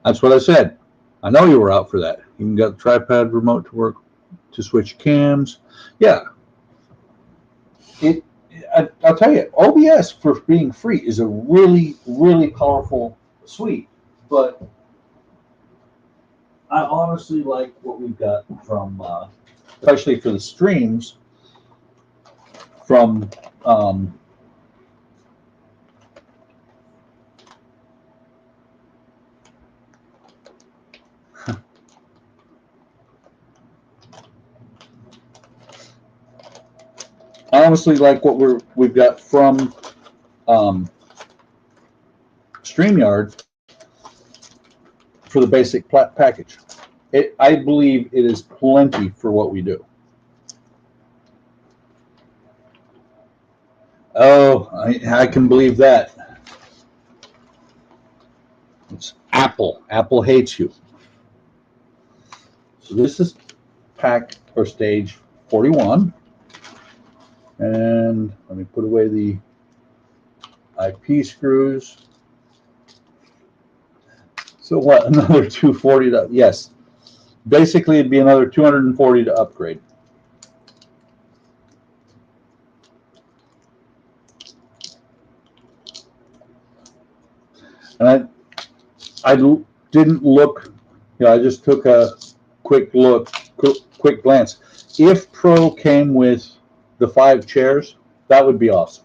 Speaker 1: That's what I said. I know you were out for that. You can get the tripod remote to work to switch cams. Yeah. I'll tell you, OBS for being free is a really, really powerful suite. But I honestly like what we've got from, especially for the streams, from I honestly like what we've got from StreamYard for the basic package. I believe it is plenty for what we do. Oh, I can believe that. It's Apple. Apple hates you. So this is pack or stage 41. And let me put away the IP screws. So what, another 240 to, yes. Basically it'd be another 240 to upgrade. And I didn't look, I just took a quick look, quick glance. If Pro came with the 5 chairs, that would be awesome.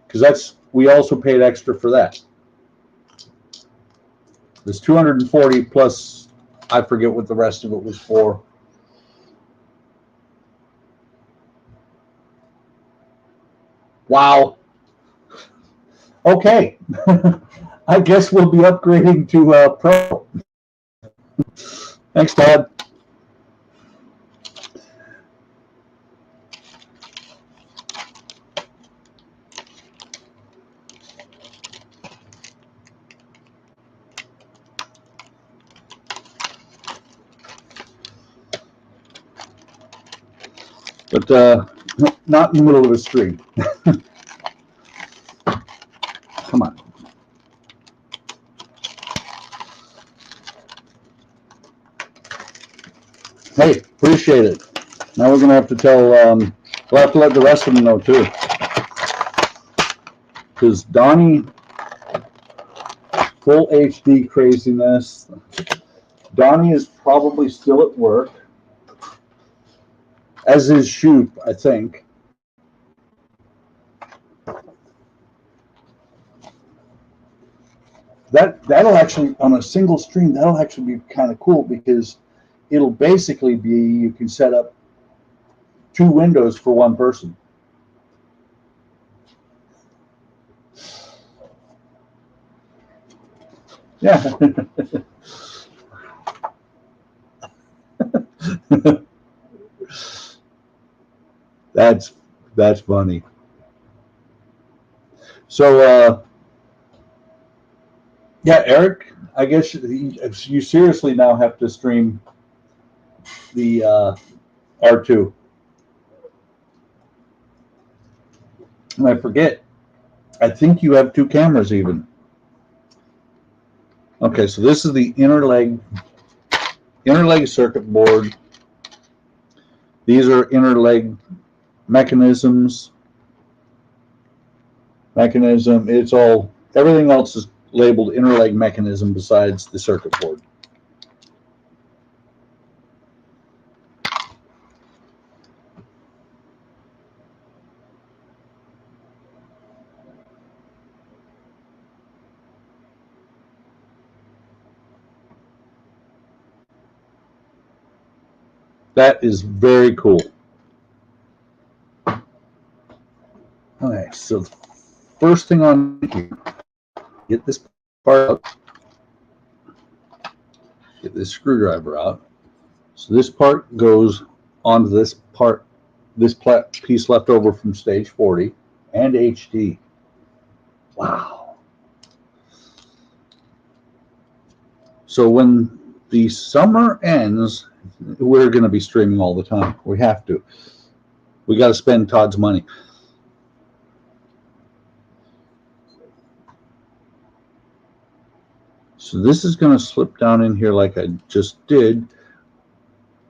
Speaker 1: Because we also paid extra for that. There's 240 plus, I forget what the rest of it was for. Wow. Okay. I guess we'll be upgrading to Pro. Thanks, Todd. But not in the middle of a stream. Come on. Hey, appreciate it. Now we're going to have to tell, we'll have to let the rest of them know too. Because Donnie, full HD craziness. Donnie is probably still at work, as is Shoop, I think. That'll actually, on a single stream, that'll actually be kind of cool because it'll basically be, you can set up 2 windows for 1 person. Yeah. That's funny. So yeah, Eric, I guess you seriously now have to stream the R2. And I forget, I think you have 2 cameras even. Okay, so this is the inner leg circuit board. These are inner leg mechanisms. It's all, everything else is labeled inner leg mechanism besides the circuit board. That is very cool. Okay, so the first thing on here, get this part out, get this screwdriver out. So this part goes onto this part, this piece left over from stage 40 and HD. Wow. So when the summer ends, we're going to be streaming all the time. We have to. We got to spend Todd's money. So this is going to slip down in here like I just did.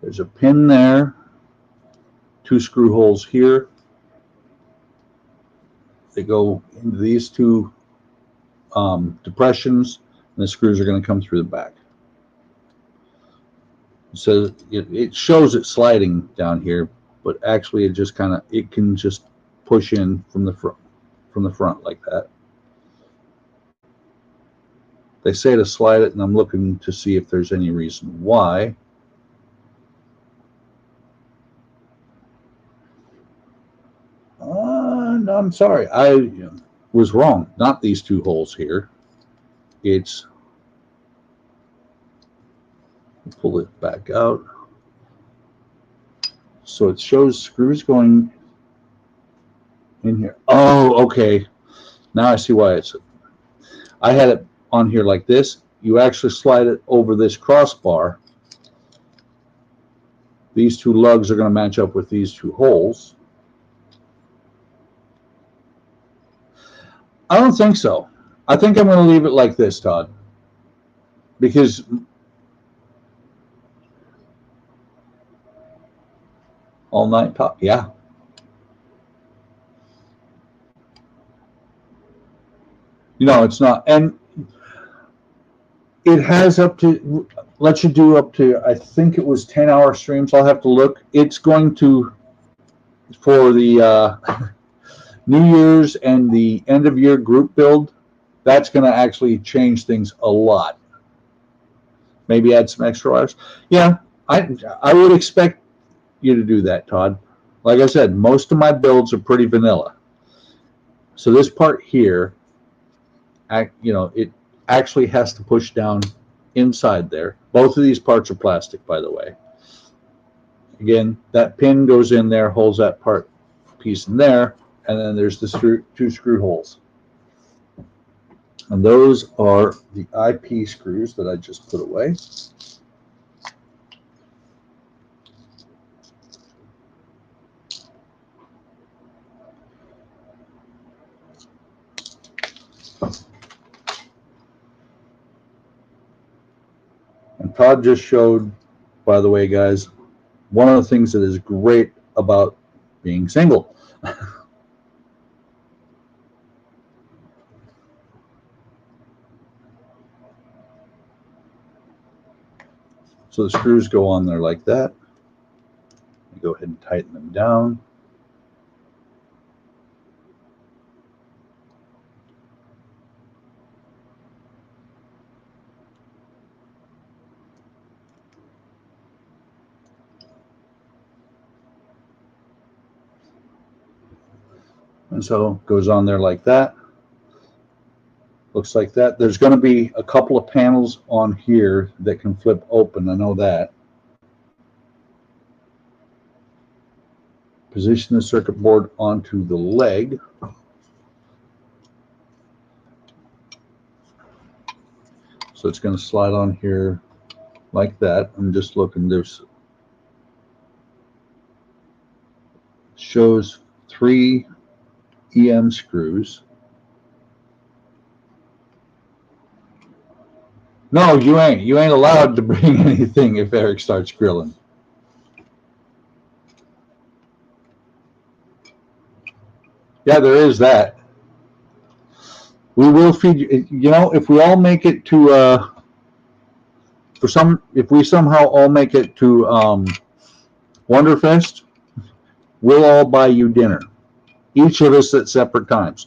Speaker 1: There's a pin there, 2 screw holes here. They go into these 2 depressions, and the screws are going to come through the back. So it shows it sliding down here, but actually it just kind of, it can just push in from the front like that. They say to slide it, and I'm looking to see if there's any reason why. No, I'm sorry, I was wrong. Not these 2 holes here. It's Pull it back out. So it shows screws going in here. Oh, okay. Now I see why it's. I had it on here like this. You actually slide it over this crossbar. These two lugs are going to match up with these two holes. I don't think so. I think I'm going to leave it like this, Todd. Because all night top, yeah. No, it's not. And it has up to, lets you do up to, I think it was 10-hour streams. I'll have to look. It's going to, for the New Year's and the end of year group build, that's going to actually change things a lot. Maybe add some extra wires. Yeah, I would expect you to do that, Todd. Like I said, most of my builds are pretty vanilla. So this part here, it actually has to push down inside there. Both of these parts are plastic, by the way. Again, that pin goes in there, holds that part piece in there, and then there's the two screw holes. And those are the IP screws that I just put away. And Todd just showed, by the way, guys, one of the things that is great about being single. So the screws go on there like that. You go ahead and tighten them down. And so it goes on there like that. Looks like that. There's going to be a couple of panels on here that can flip open. I know that. Position the circuit board onto the leg. So it's going to slide on here like that. I'm just looking. There's shows 3 EM screws. No, you ain't. You ain't allowed to bring anything if Eric starts grilling. Yeah, there is that. We will feed you. You know, if we all make it to if we somehow all make it to Wonderfest, we'll all buy you dinner, each of us at separate times.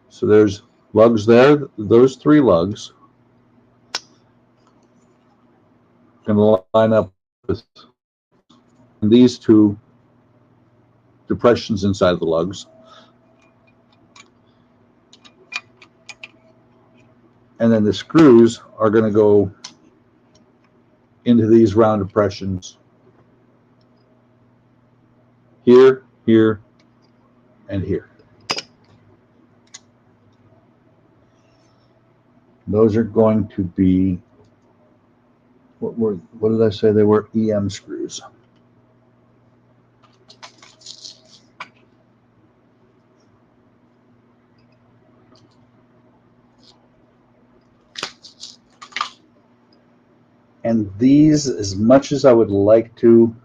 Speaker 1: So there's lugs there. Those 3 lugs going to line up with these 2 depressions inside the lugs. And then the screws are going to go into these round depressions here, here, and here. Those are going to be, what did I say they were? EM screws. And these, as much as I would like to,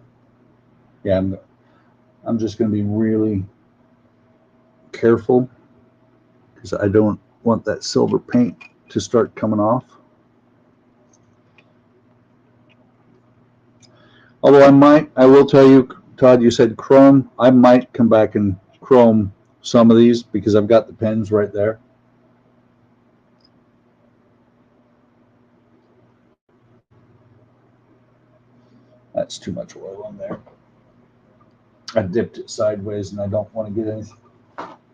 Speaker 1: yeah, I'm just going to be really careful because I don't want that silver paint to start coming off. Although I will tell you, Todd, you said chrome. I might come back and chrome some of these because I've got the pens right there. That's too much oil on there. I dipped it sideways and I don't want to get anything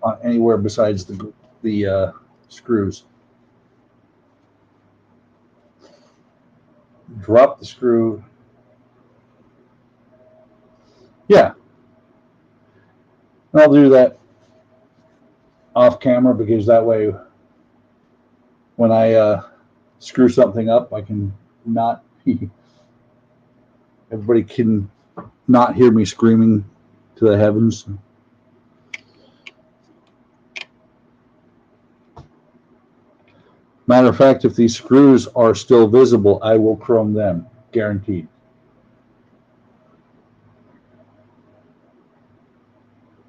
Speaker 1: on anywhere besides the screws. drop the screw. Yeah. And I'll do that off camera because that way when I screw something up, I can not, everybody can not hear me screaming to the heavens. Matter of fact, if these screws are still visible, I will chrome them, guaranteed.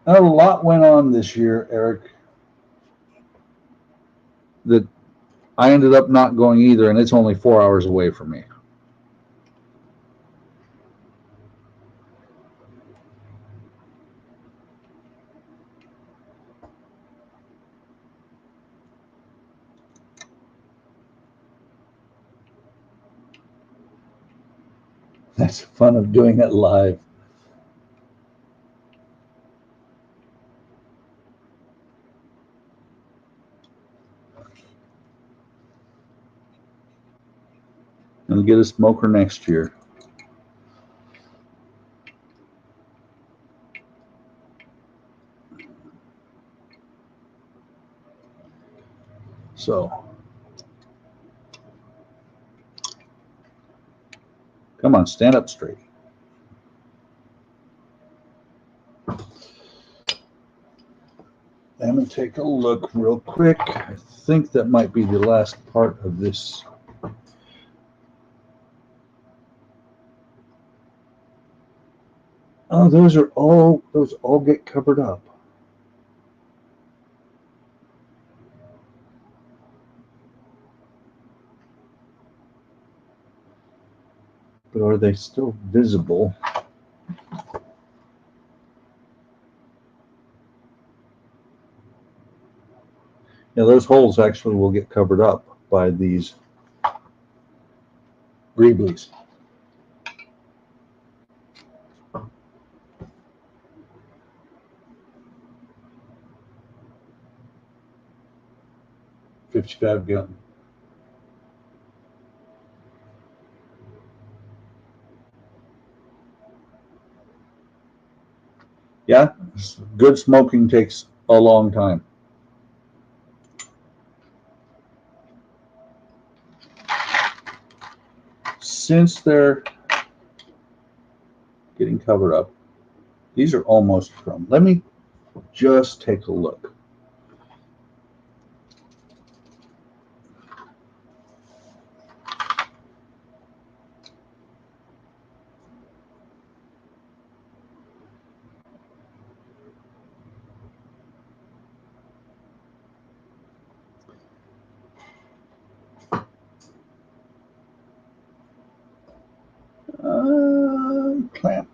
Speaker 1: Now, a lot went on this year, Eric, that I ended up not going either, and it's only 4 hours away from me. That's the fun of doing it live. I'll get a smoker next year. So, come on, stand up straight. Let me take a look real quick. I think that might be the last part of this. Oh, those all get covered up. But are they still visible? Yeah, those holes actually will get covered up by these greeblies. $55 gallon. Yeah, good smoking takes a long time. Since they're getting covered up, these are almost chrome. Let me just take a look. Clamp.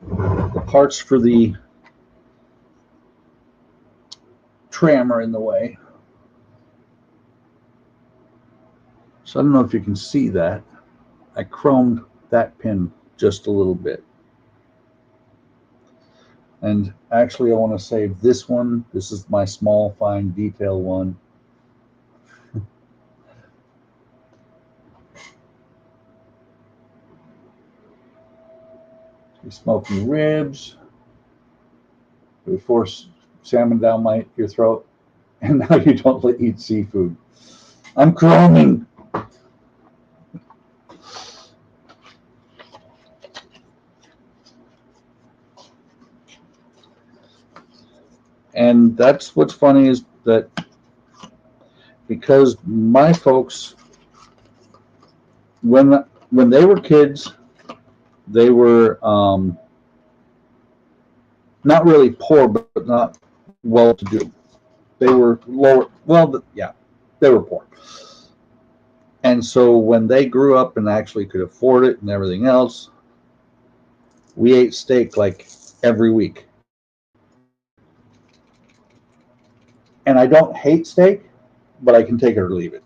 Speaker 1: The parts for the tram are in the way. So I don't know if you can see that. I chromed that pin just a little bit. And actually I want to save this one. This is my small fine detail one. You're smoking ribs. We force salmon down your throat, and now you don't eat seafood. I'm chroming. And that's what's funny is that because my folks, when they were kids, they were not really poor, but not well-to-do. They were lower. Well, yeah, they were poor. And so when they grew up and actually could afford it and everything else, we ate steak like every week. And I don't hate steak, but I can take it or leave it.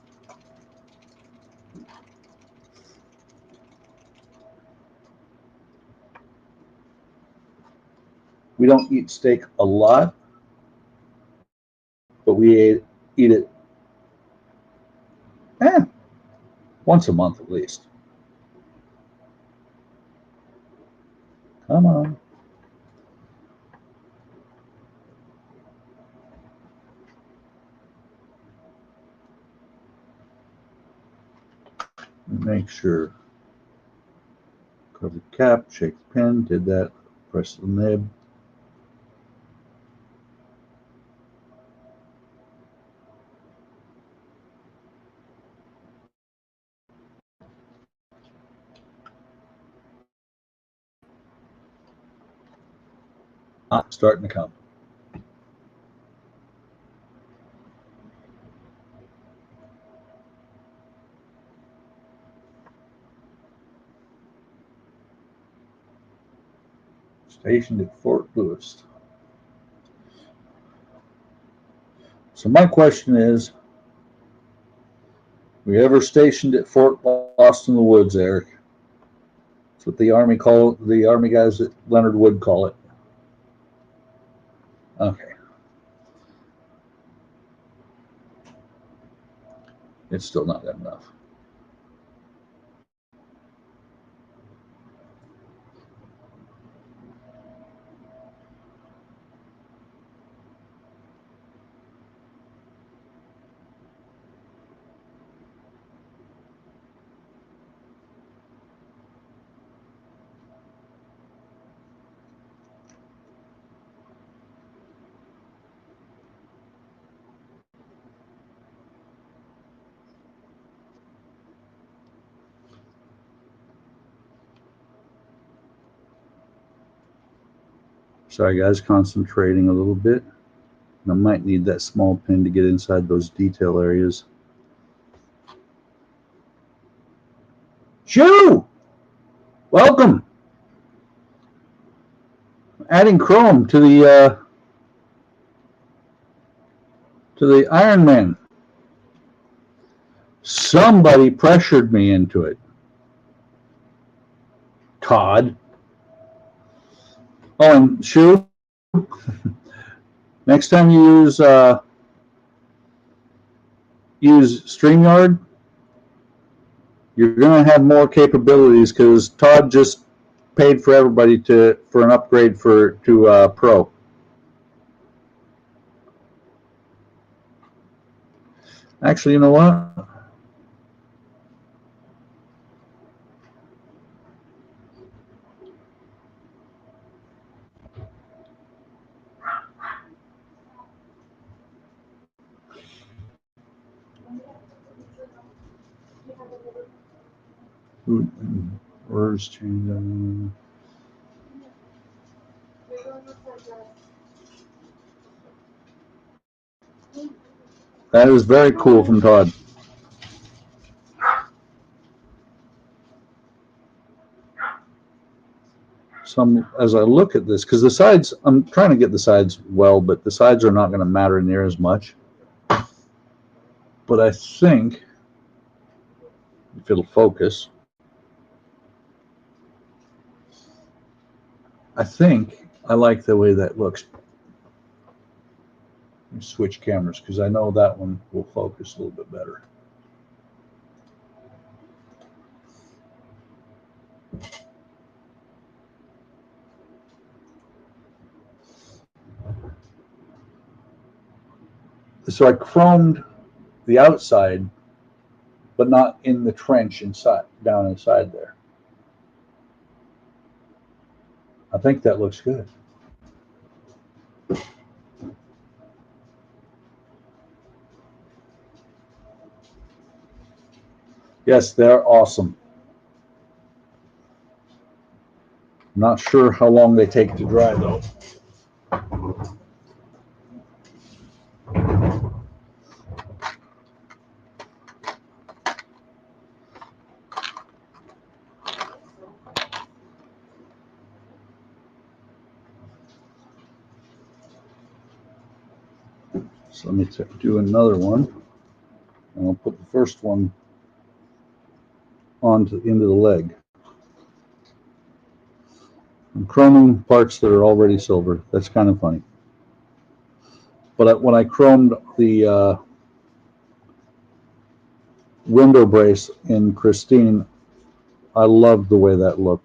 Speaker 1: We don't eat steak a lot, but we eat it once a month at least. Come on. Make sure. Cover the cap, shake the pin, did that, press the nib. Starting to come. Stationed at Fort Lewis. So my question is, we ever stationed at Fort Lost in the Woods, Eric? That's what the Army guys at Leonard Wood call it. Okay. It's still not good enough. Sorry guys, concentrating a little bit. I might need that small pin to get inside those detail areas. Shoo! Welcome! Adding chrome to the Iron Man. Somebody pressured me into it. Todd. Oh, and Shoo, next time you use StreamYard, you're going to have more capabilities because Todd just paid for everybody for an upgrade to Pro. Actually, you know what? Orders change. That is very cool from Todd. So as I look at this, because the sides, I'm trying to get the sides well, but the sides are not going to matter near as much. But I think, if it'll focus, I think I like the way that looks. Let me switch cameras because I know that one will focus a little bit better. So I chromed the outside, but not in the trench inside, down inside there. I think that looks good. Yes, they're awesome. I'm not sure how long they take to dry though. So let me do another one. And I'll put the first one into the leg. I'm chroming parts that are already silver. That's kind of funny. But when I chromed the window brace in Christine, I loved the way that looked.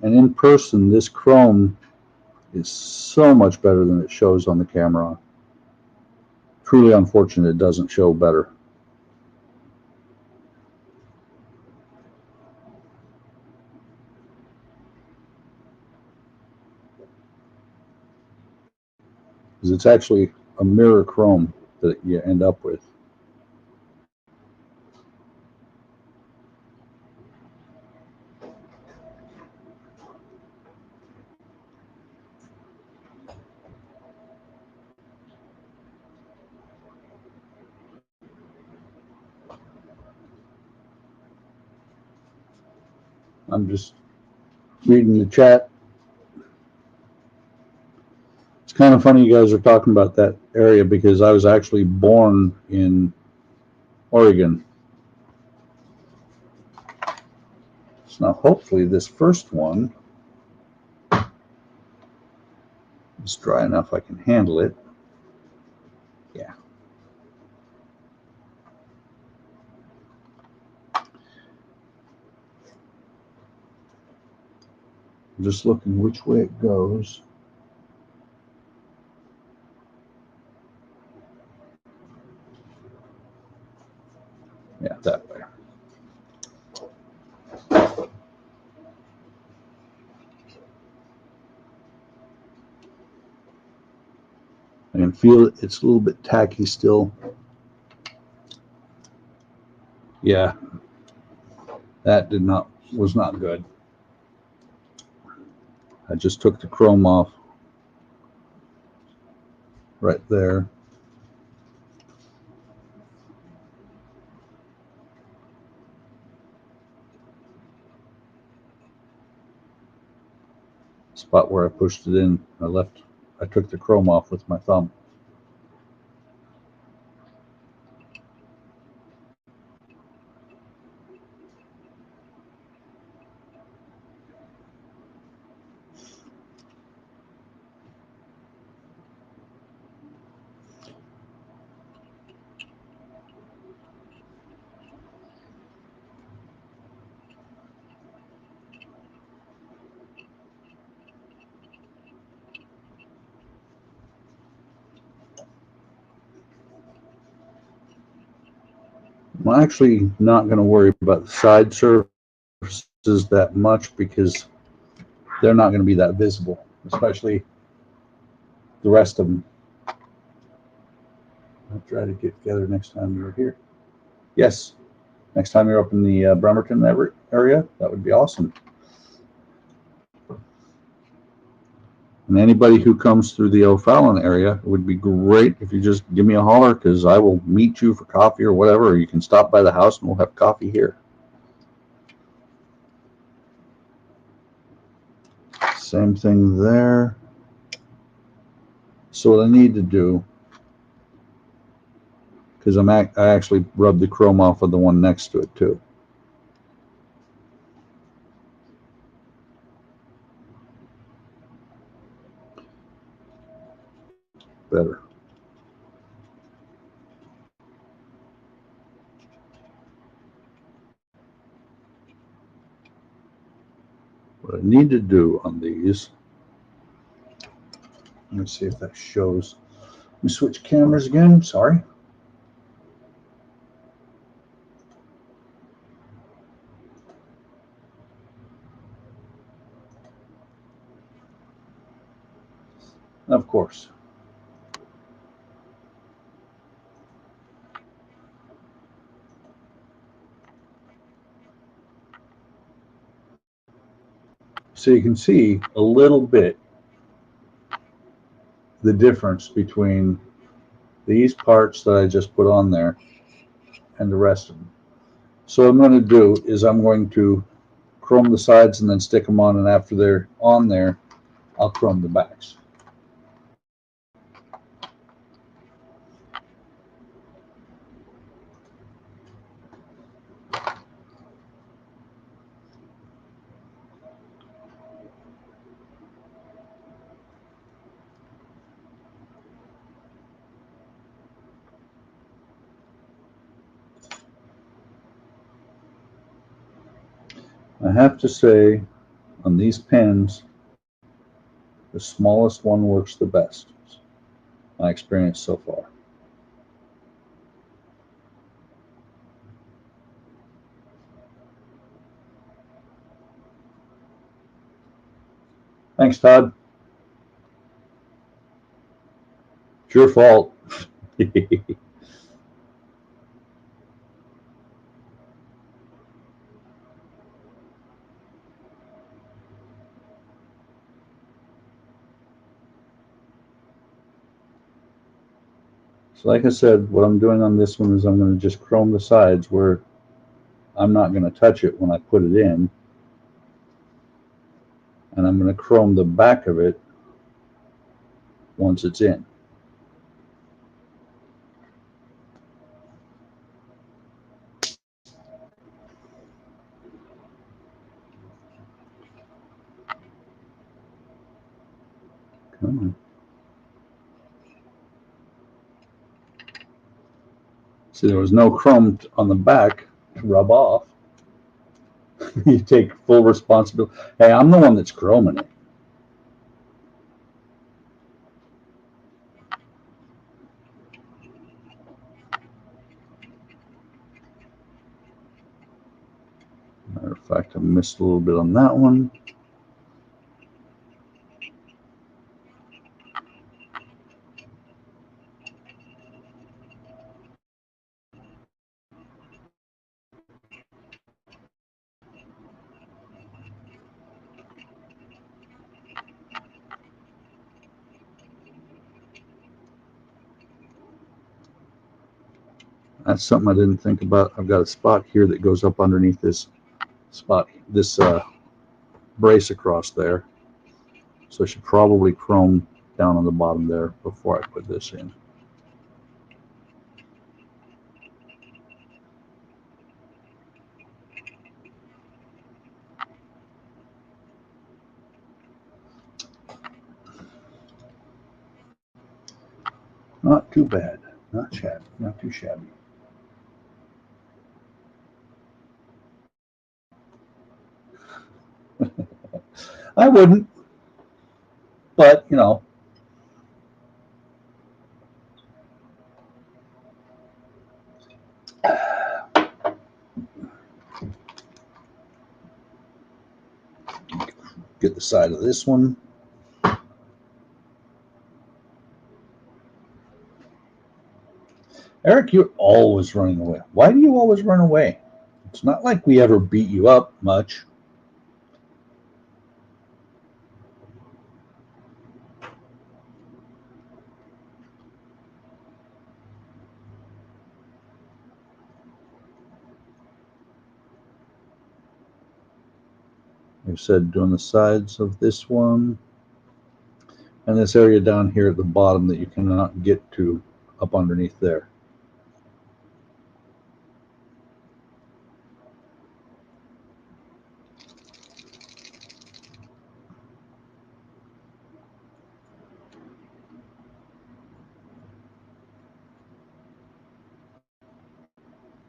Speaker 1: And in person, this chrome is so much better than it shows on the camera. Truly unfortunate it doesn't show better. Because it's actually a mirror chrome that you end up with. I'm just reading the chat. It's kind of funny you guys are talking about that area because I was actually born in Oregon. So now hopefully this first one is dry enough I can handle it. Yeah. I'm just looking which way it goes. Yeah, that way. I can feel it. It's a little bit tacky still. Yeah, that was not good. I just took the chrome off right there. Spot where I pushed it in, I took the chrome off with my thumb. I'm actually not going to worry about the side surfaces that much because they're not going to be that visible, especially the rest of them. I'll try to get together next time you're here. Yes, next time you're up in the Bremerton area, that would be awesome. And anybody who comes through the O'Fallon area, it would be great if you just give me a holler because I will meet you for coffee or whatever, or you can stop by the house and we'll have coffee here. Same thing there. So what I need to do, because I actually rubbed the chrome off of the one next to it too. Better. What I need to do on these, let me see if that shows. Let me switch cameras again. Sorry. Of course. So you can see a little bit the difference between these parts that I just put on there and the rest of them. So what I'm going to do is I'm going to chrome the sides and then stick them on, and after they're on there, I'll chrome the backs. I have to say, on these pens, the smallest one works the best. My experience so far. Thanks, Todd. It's your fault. So like I said, what I'm doing on this one is I'm going to just chrome the sides where I'm not going to touch it when I put it in. And I'm going to chrome the back of it once it's in. Come on. See, there was no chrome on the back to rub off. You take full responsibility. Hey, I'm the one that's chroming it. Matter of fact, I missed a little bit on that one. That's something I didn't think about. I've got a spot here that goes up underneath this spot, this brace across there. So I should probably chrome down on the bottom there before I put this in. Not too bad. Not shabby. Not too shabby. I wouldn't, but you know. Get the side of this one. Eric, you're always running away. Why do you always run away? It's not like we ever beat you up much. I said doing the sides of this one and this area down here at the bottom that you cannot get to up underneath there.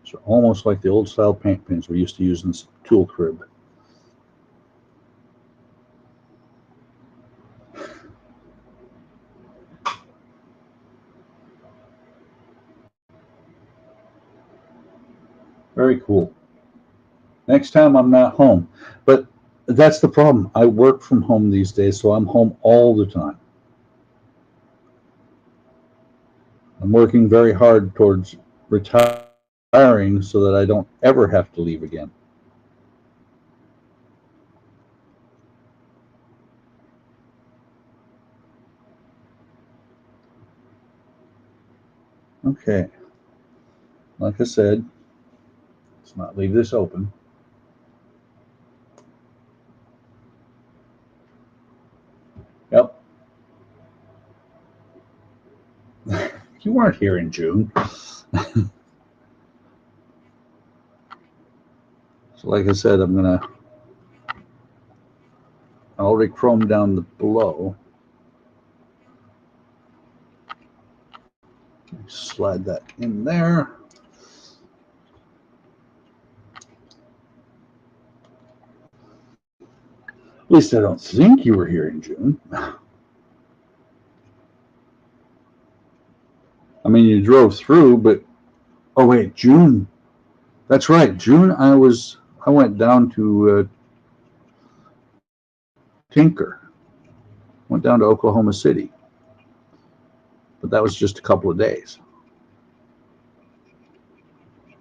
Speaker 1: So almost like the old style paint pens we used to use in the tool crib. Very cool. Next time I'm not home. But that's the problem. I work from home these days, so I'm home all the time. I'm working very hard towards retiring so that I don't ever have to leave again. Okay. Like I said, let's not leave this open. You weren't here in June. So like I said, I already chromed down the below. Slide that in there. At least I don't think you were here in June. I mean, you drove through, but oh wait, June. That's right, June. I went down to Tinker. Went down to Oklahoma City, but that was just a couple of days.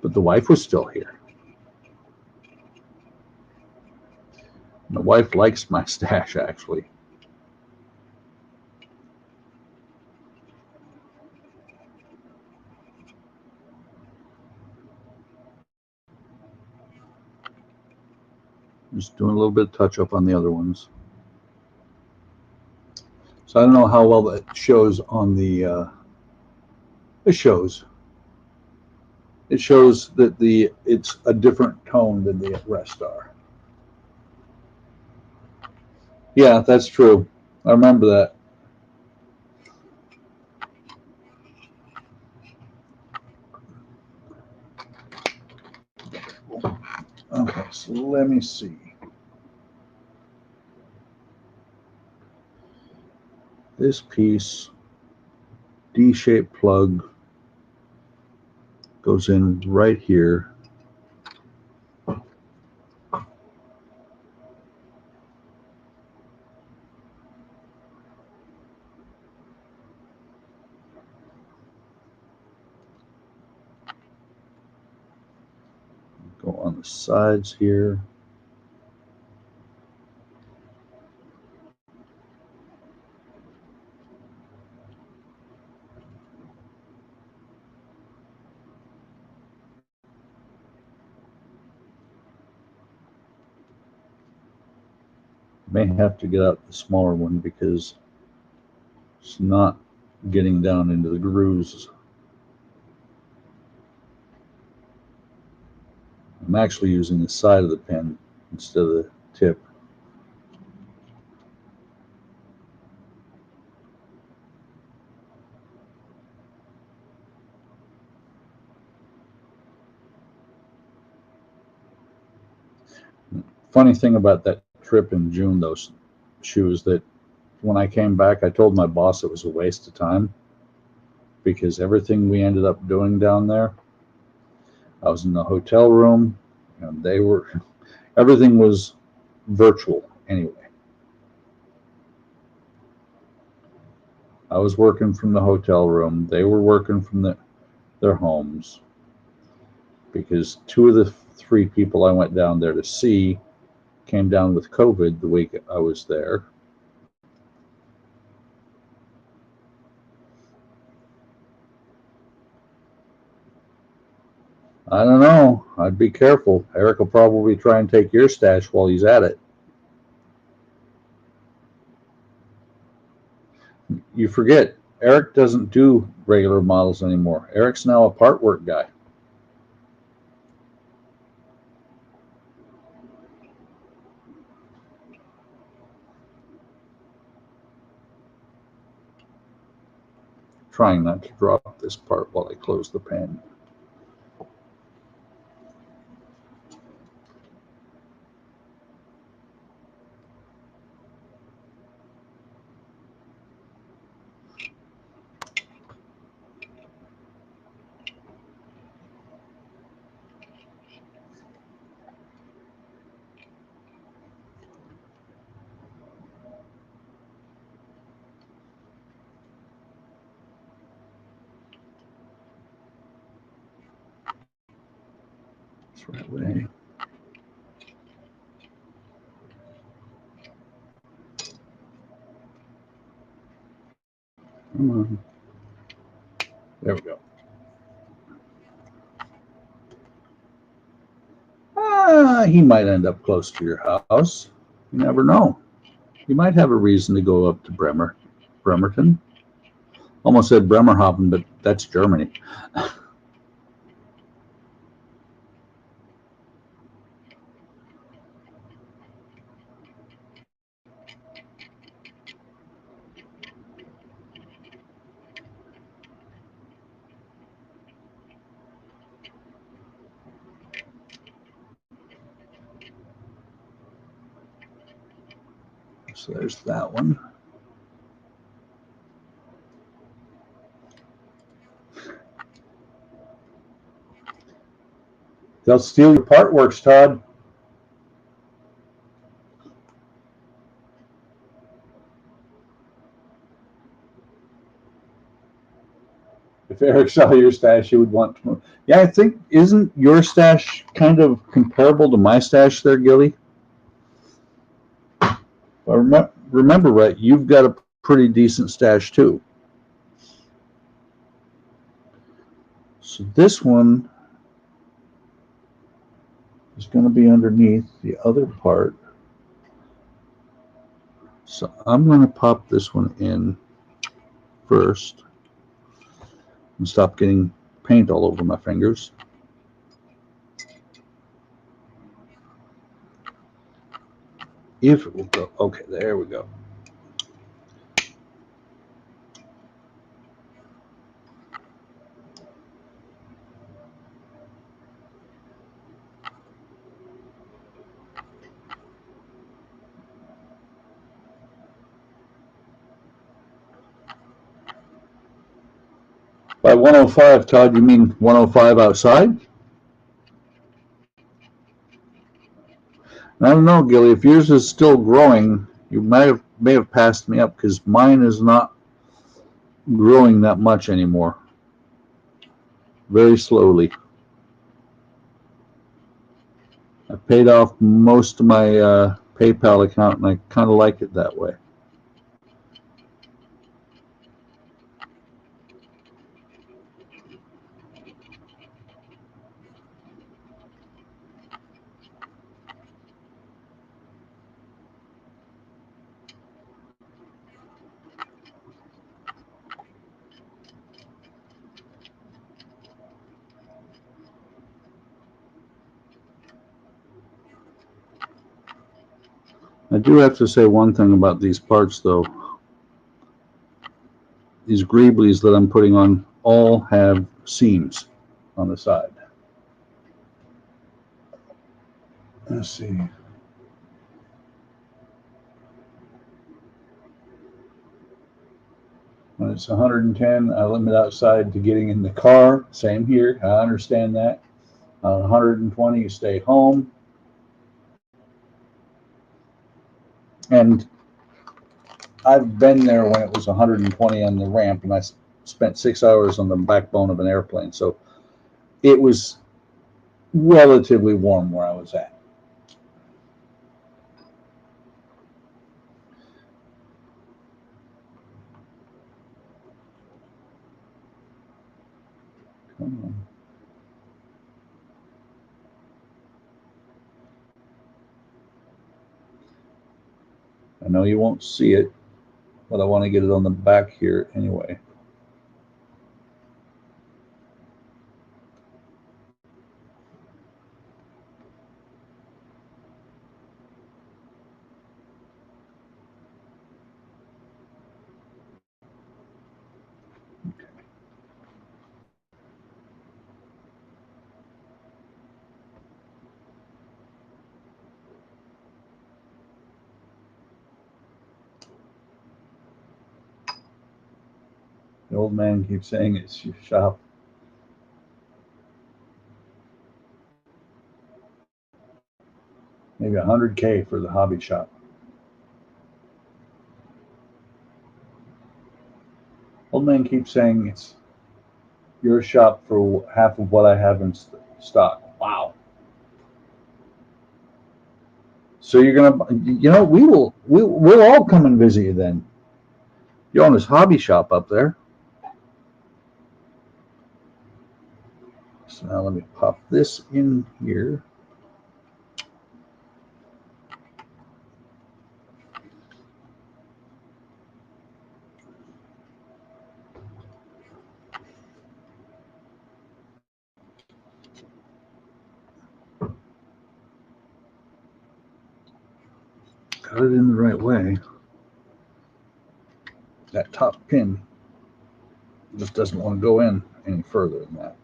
Speaker 1: But the wife was still here. My wife likes my stash, actually. Just doing a little bit of touch up on the other ones. So I don't know how well that shows on the. It shows. It shows that it's a different tone than the rest are. Yeah, that's true. I remember that. Okay, so let me see. This piece, D-shaped plug, goes in right here. Go on the sides here. May have to get out the smaller one because it's not getting down into the grooves. I'm actually using the side of the pen instead of the tip. Funny thing about that trip in June, those shoes, that when I came back, I told my boss it was a waste of time because everything we ended up doing down there, I was in the hotel room and everything was virtual anyway. I was working from the hotel room. They were working from their homes because 2 of the 3 people I went down there to see came down with COVID the week I was there. I don't know. I'd be careful. Eric will probably try and take your stash while he's at it. You forget, Eric doesn't do regular models anymore. Eric's now a part work guy. Trying not to drop this part while I close the pen. That's right way. Come on. There we go. He might end up close to your house. You never know. You might have a reason to go up to Bremerton. Almost said Bremerhaven, but that's Germany. So there's that one. They'll steal your part works, Todd. If Eric saw your stash, he would want to. Yeah, I think, isn't your stash kind of comparable to my stash there, Gilly? If I remember right, you've got a pretty decent stash too. So this one is going to be underneath the other part. So I'm going to pop this one in first and stop getting paint all over my fingers. If it will go. Okay, there we go. By 105, Todd, you mean 105 outside? I don't know, Gilly. If yours is still growing, you may have passed me up because mine is not growing that much anymore. Very slowly. I paid off most of my PayPal account, and I kind of like it that way. I do have to say one thing about these parts, though. These greeblies that I'm putting on all have seams on the side. Let's see. When it's 110, I limit outside to getting in the car. Same here. I understand that. 120, you stay home. And I've been there when it was 120 on the ramp, and I spent 6 hours on the backbone of an airplane. So it was relatively warm where I was at. Come on. I know you won't see it, but I want to get it on the back here anyway. The old man keeps saying it's your shop. Maybe 100K for the hobby shop. Old man keeps saying it's your shop for half of what I have in stock. Wow. So you're gonna, we'll all come and visit you then. You own his hobby shop up there. So now let me pop this in here. Got it in the right way. That top pin just doesn't want to go in any further than that.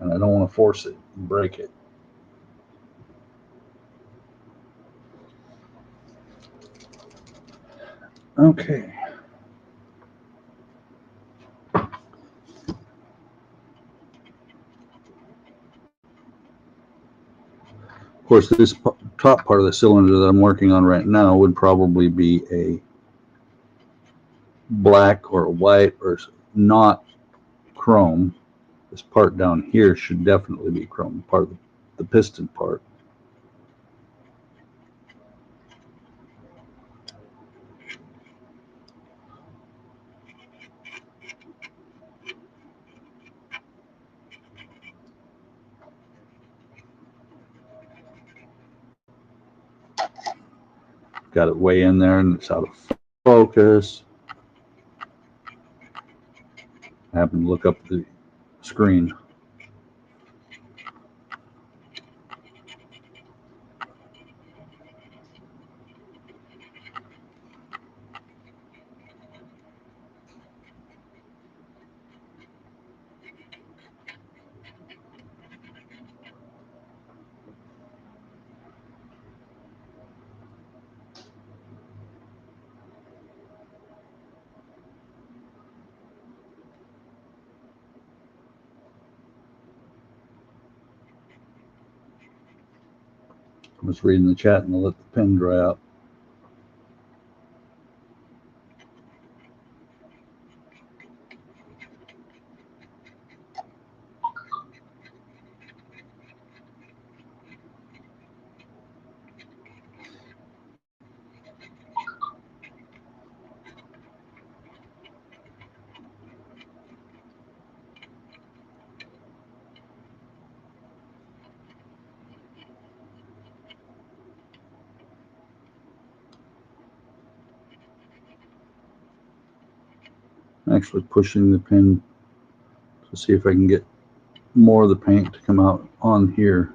Speaker 1: And I don't want to force it and break it. Okay. Of course, this top part of the cylinder that I'm working on right now would probably be a black or a white or not chrome. This part down here should definitely be chrome, part of the piston part. Got it way in there and it's out of focus. I happened to look up the screen. I was reading the chat and I'll let the pen dry out. Actually pushing the pin to see if I can get more of the paint to come out on here.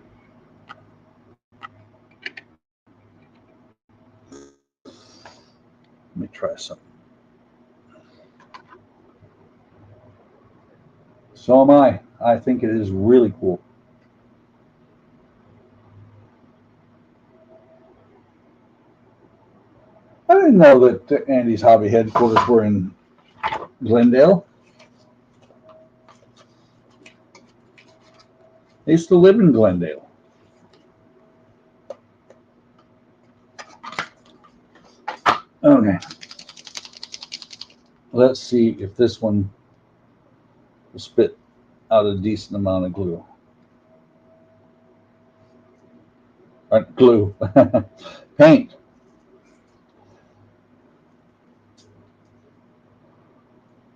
Speaker 1: Let me try something. So am I. I think it is really cool. I didn't know that Andy's hobby headquarters were in Glendale. I used to live in Glendale. Okay. Let's see if this one will spit out a decent amount of glue. Glue. Paint.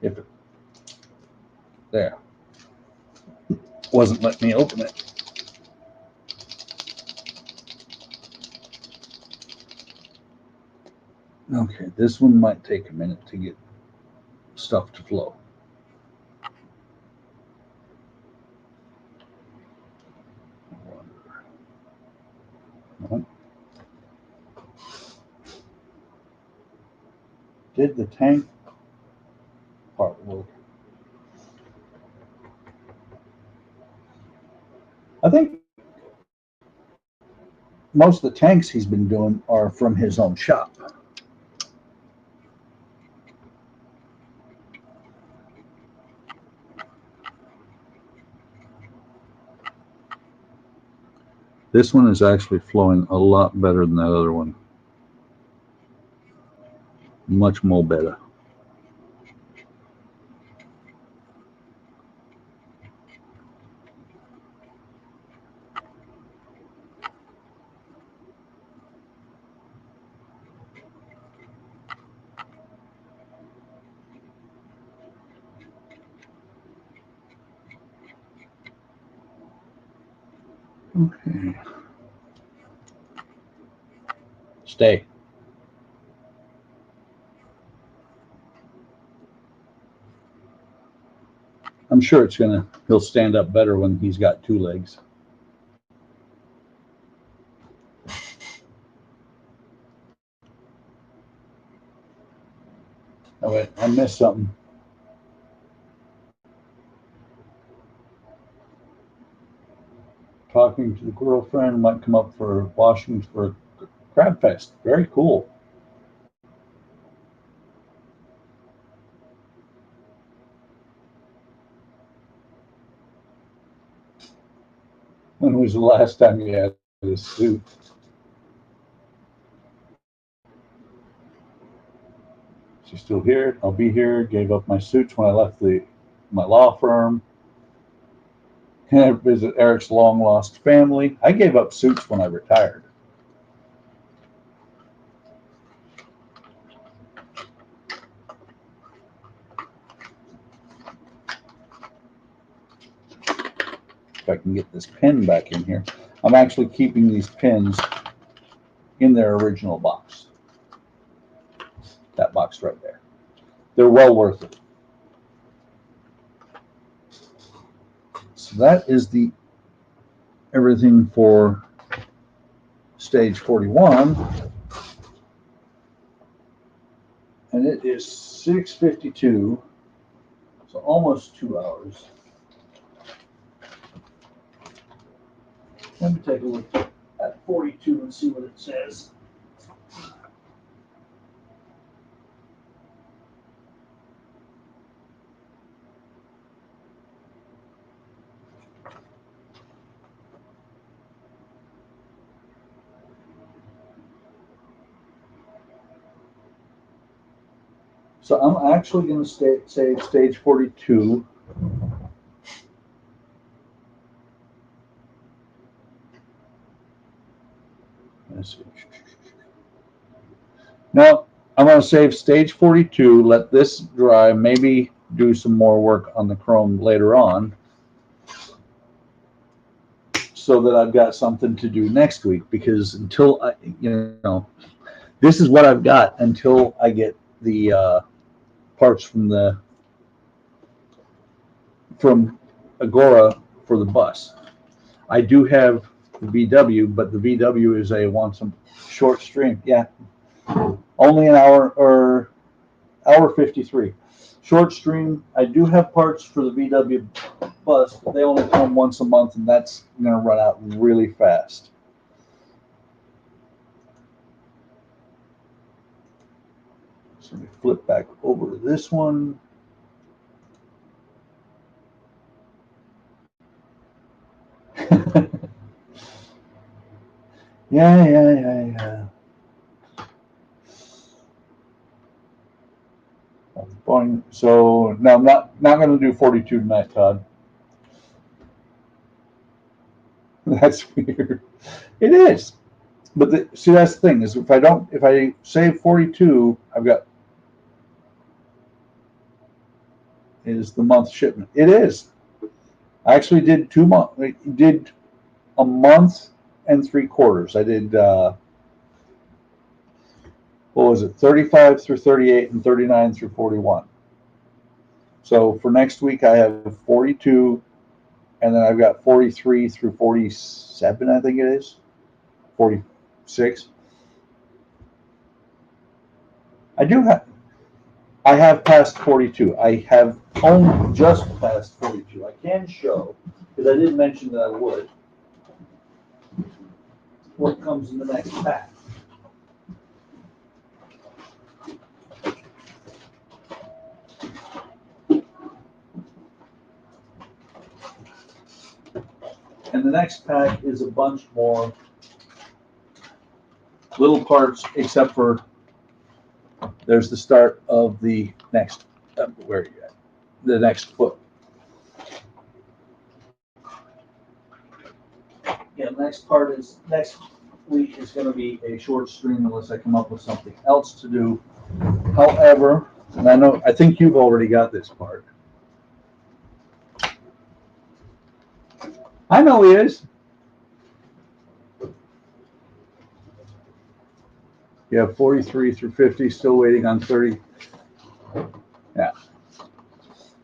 Speaker 1: If it, there. Wasn't letting me open it. Okay, this one might take a minute to get stuff to flow. No. Did the tank part work? I think most of the tanks he's been doing are from his own shop. This one is actually flowing a lot better than that other one. Much more better. Okay. Stay. I'm sure he'll stand up better when he's got two legs. I missed something. Talking to the girlfriend, might come up for Washington for a crab fest. Very cool. When was the last time you had a suit? She's still here. I'll be here. Gave up my suits when I left my law firm. And visit Eric's long lost family. I gave up suits when I retired. If I can get this pin back in here. I'm actually keeping these pins in their original box. That box right there. They're well worth it. So that is the everything for stage 41. And it is 6:52, so almost 2 hours. Let me take a look at 42 and see what it says. So I'm actually going to save stage 42. Let's see. Now I'm going to save stage 42, let this dry, maybe do some more work on the chrome later on, so that I've got something to do next week. Because until this is what I've got until I get the parts from Agora for the bus. I do have the VW, but the VW is wants some short stream. Yeah, only an hour or hour 53. Short stream. I do have parts for the VW bus, but they only come once a month, and that's going to run out really fast. So let me flip back over to this one. Yeah. So now I'm not going to do 42 tonight, Todd. That's weird. It is, but see, that's the thing is if I save 42, I've got is the month shipment. It is. I actually did 2 months. Did a month and 3/4. I did what was it? 35 through 38 and 39 through 41. So for next week I have 42, and then I've got 43 through 47. I think it is 46. I have passed 42. I have only just passed 42. I can show, because I did mention that I would, what comes in the next pack. And the next pack is a bunch more little parts, except for there's the start of the next, where are you at? The next foot. Yeah, the next part is, next week is going to be a short stream unless I come up with something else to do. However, and I think you've already got this part. I know he is. You have 43 through 50, still waiting on 30. Yeah.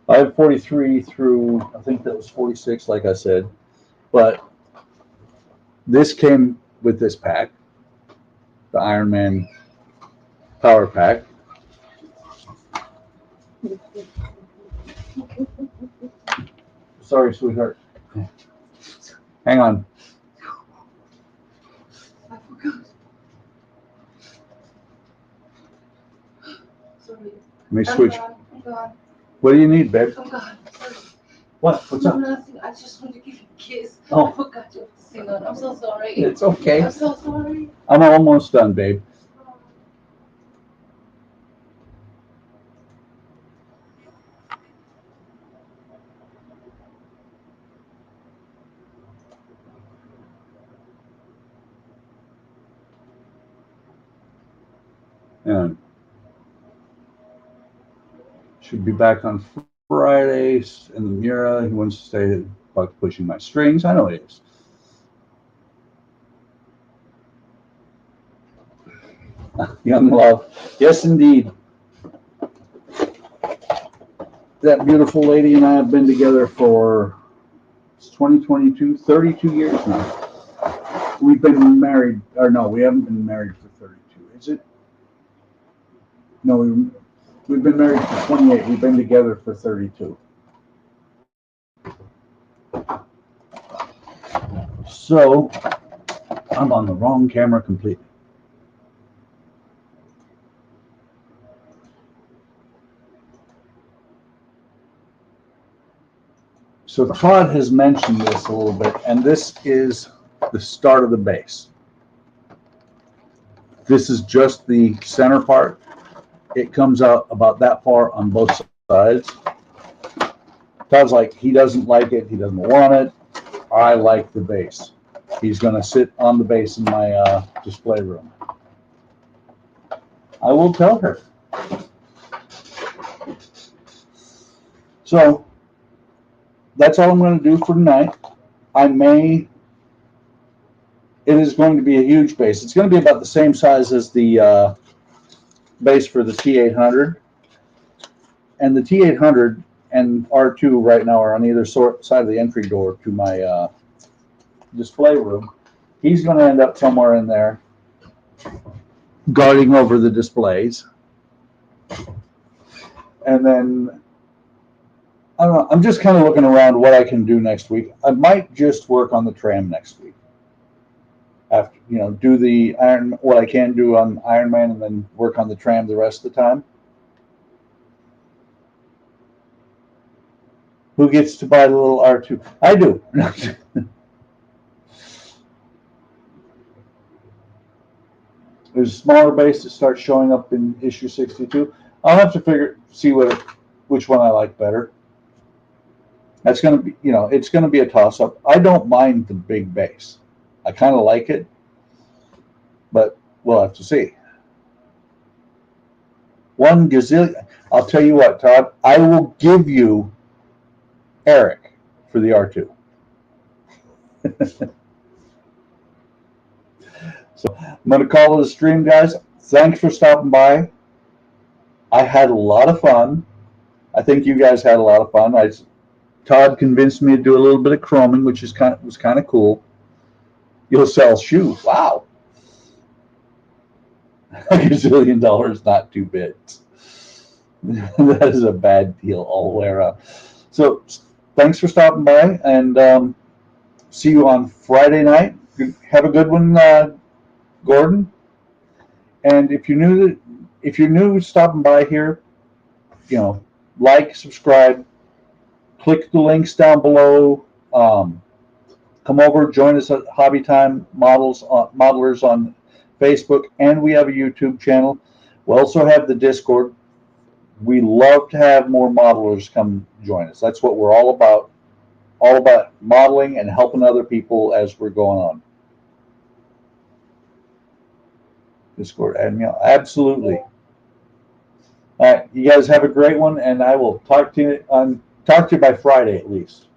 Speaker 1: I have 43 through, I think that was 46, like I said. But this came with this pack, the Iron Man Power Pack. Sorry, sweetheart. Hang on.
Speaker 2: I forgot. Sorry.
Speaker 1: Let me switch.
Speaker 2: I'm gone.
Speaker 1: What do you need, babe?
Speaker 2: I'm gone. Sorry.
Speaker 1: What? What's
Speaker 2: No,
Speaker 1: up?
Speaker 2: nothing. I just want to give you a kiss.
Speaker 1: Oh.
Speaker 2: I forgot you have to sing on. I'm so sorry.
Speaker 1: It's okay.
Speaker 2: I'm so sorry.
Speaker 1: I'm almost done, babe. And should be back on Fridays. And the Mira, he wants to stay about pushing my strings. I know he is. Young love. Yes, indeed. That beautiful lady and I have been together for 2022, 32 years now. We've been married, or no, we haven't been married for 32, is it? No, we've been married for 28. We've been together for 32. So, I'm on the wrong camera completely. So Todd has mentioned this a little bit, and this is the start of the base. This is just the center part. It comes out about that far on both sides. Todd's like, he doesn't like it, he doesn't want it. I like the base. He's going to sit on the base in my display room. I will tell her. So that's all I'm going to do for tonight. It is going to be a huge base. It's going to be about the same size as the base for the T800. And the T800 and R2 right now are on either side of the entry door to my display room. He's going to end up somewhere in there guarding over the displays. And then, I don't know, I'm just kind of looking around what I can do next week. I might just work on the tram next week. After, do the what I can do on Iron Man and then work on the tram the rest of the time. Who gets to buy the little R2? I do. There's a smaller base that starts showing up in issue 62. I'll have to see which one I like better. That's going to be, it's going to be a toss-up. I don't mind the big base. I kind of like it, but we'll have to see. 1 gazillion. I'll tell you what, Todd, I will give you Eric for the R2. So I'm going to call it a stream, guys. Thanks for stopping by. I had a lot of fun. I think you guys had a lot of fun. Todd convinced me to do a little bit of chroming, which was kind of cool. You'll sell shoes. Wow. $1 gazillion, not 2 bits. That is a bad deal all the way around. So thanks for stopping by, and see you on Friday night. Have a good one, Gordon. And if you're new stopping by here, like, subscribe, click the links down below. Come over, join us at Hobby Time Modelers on Facebook, and we have a YouTube channel. We also have the Discord. We love to have more modelers come join us. That's what we're all about modeling and helping other people as we're going on. Discord admin, absolutely. All right, you guys have a great one, and I will talk to you by Friday at least.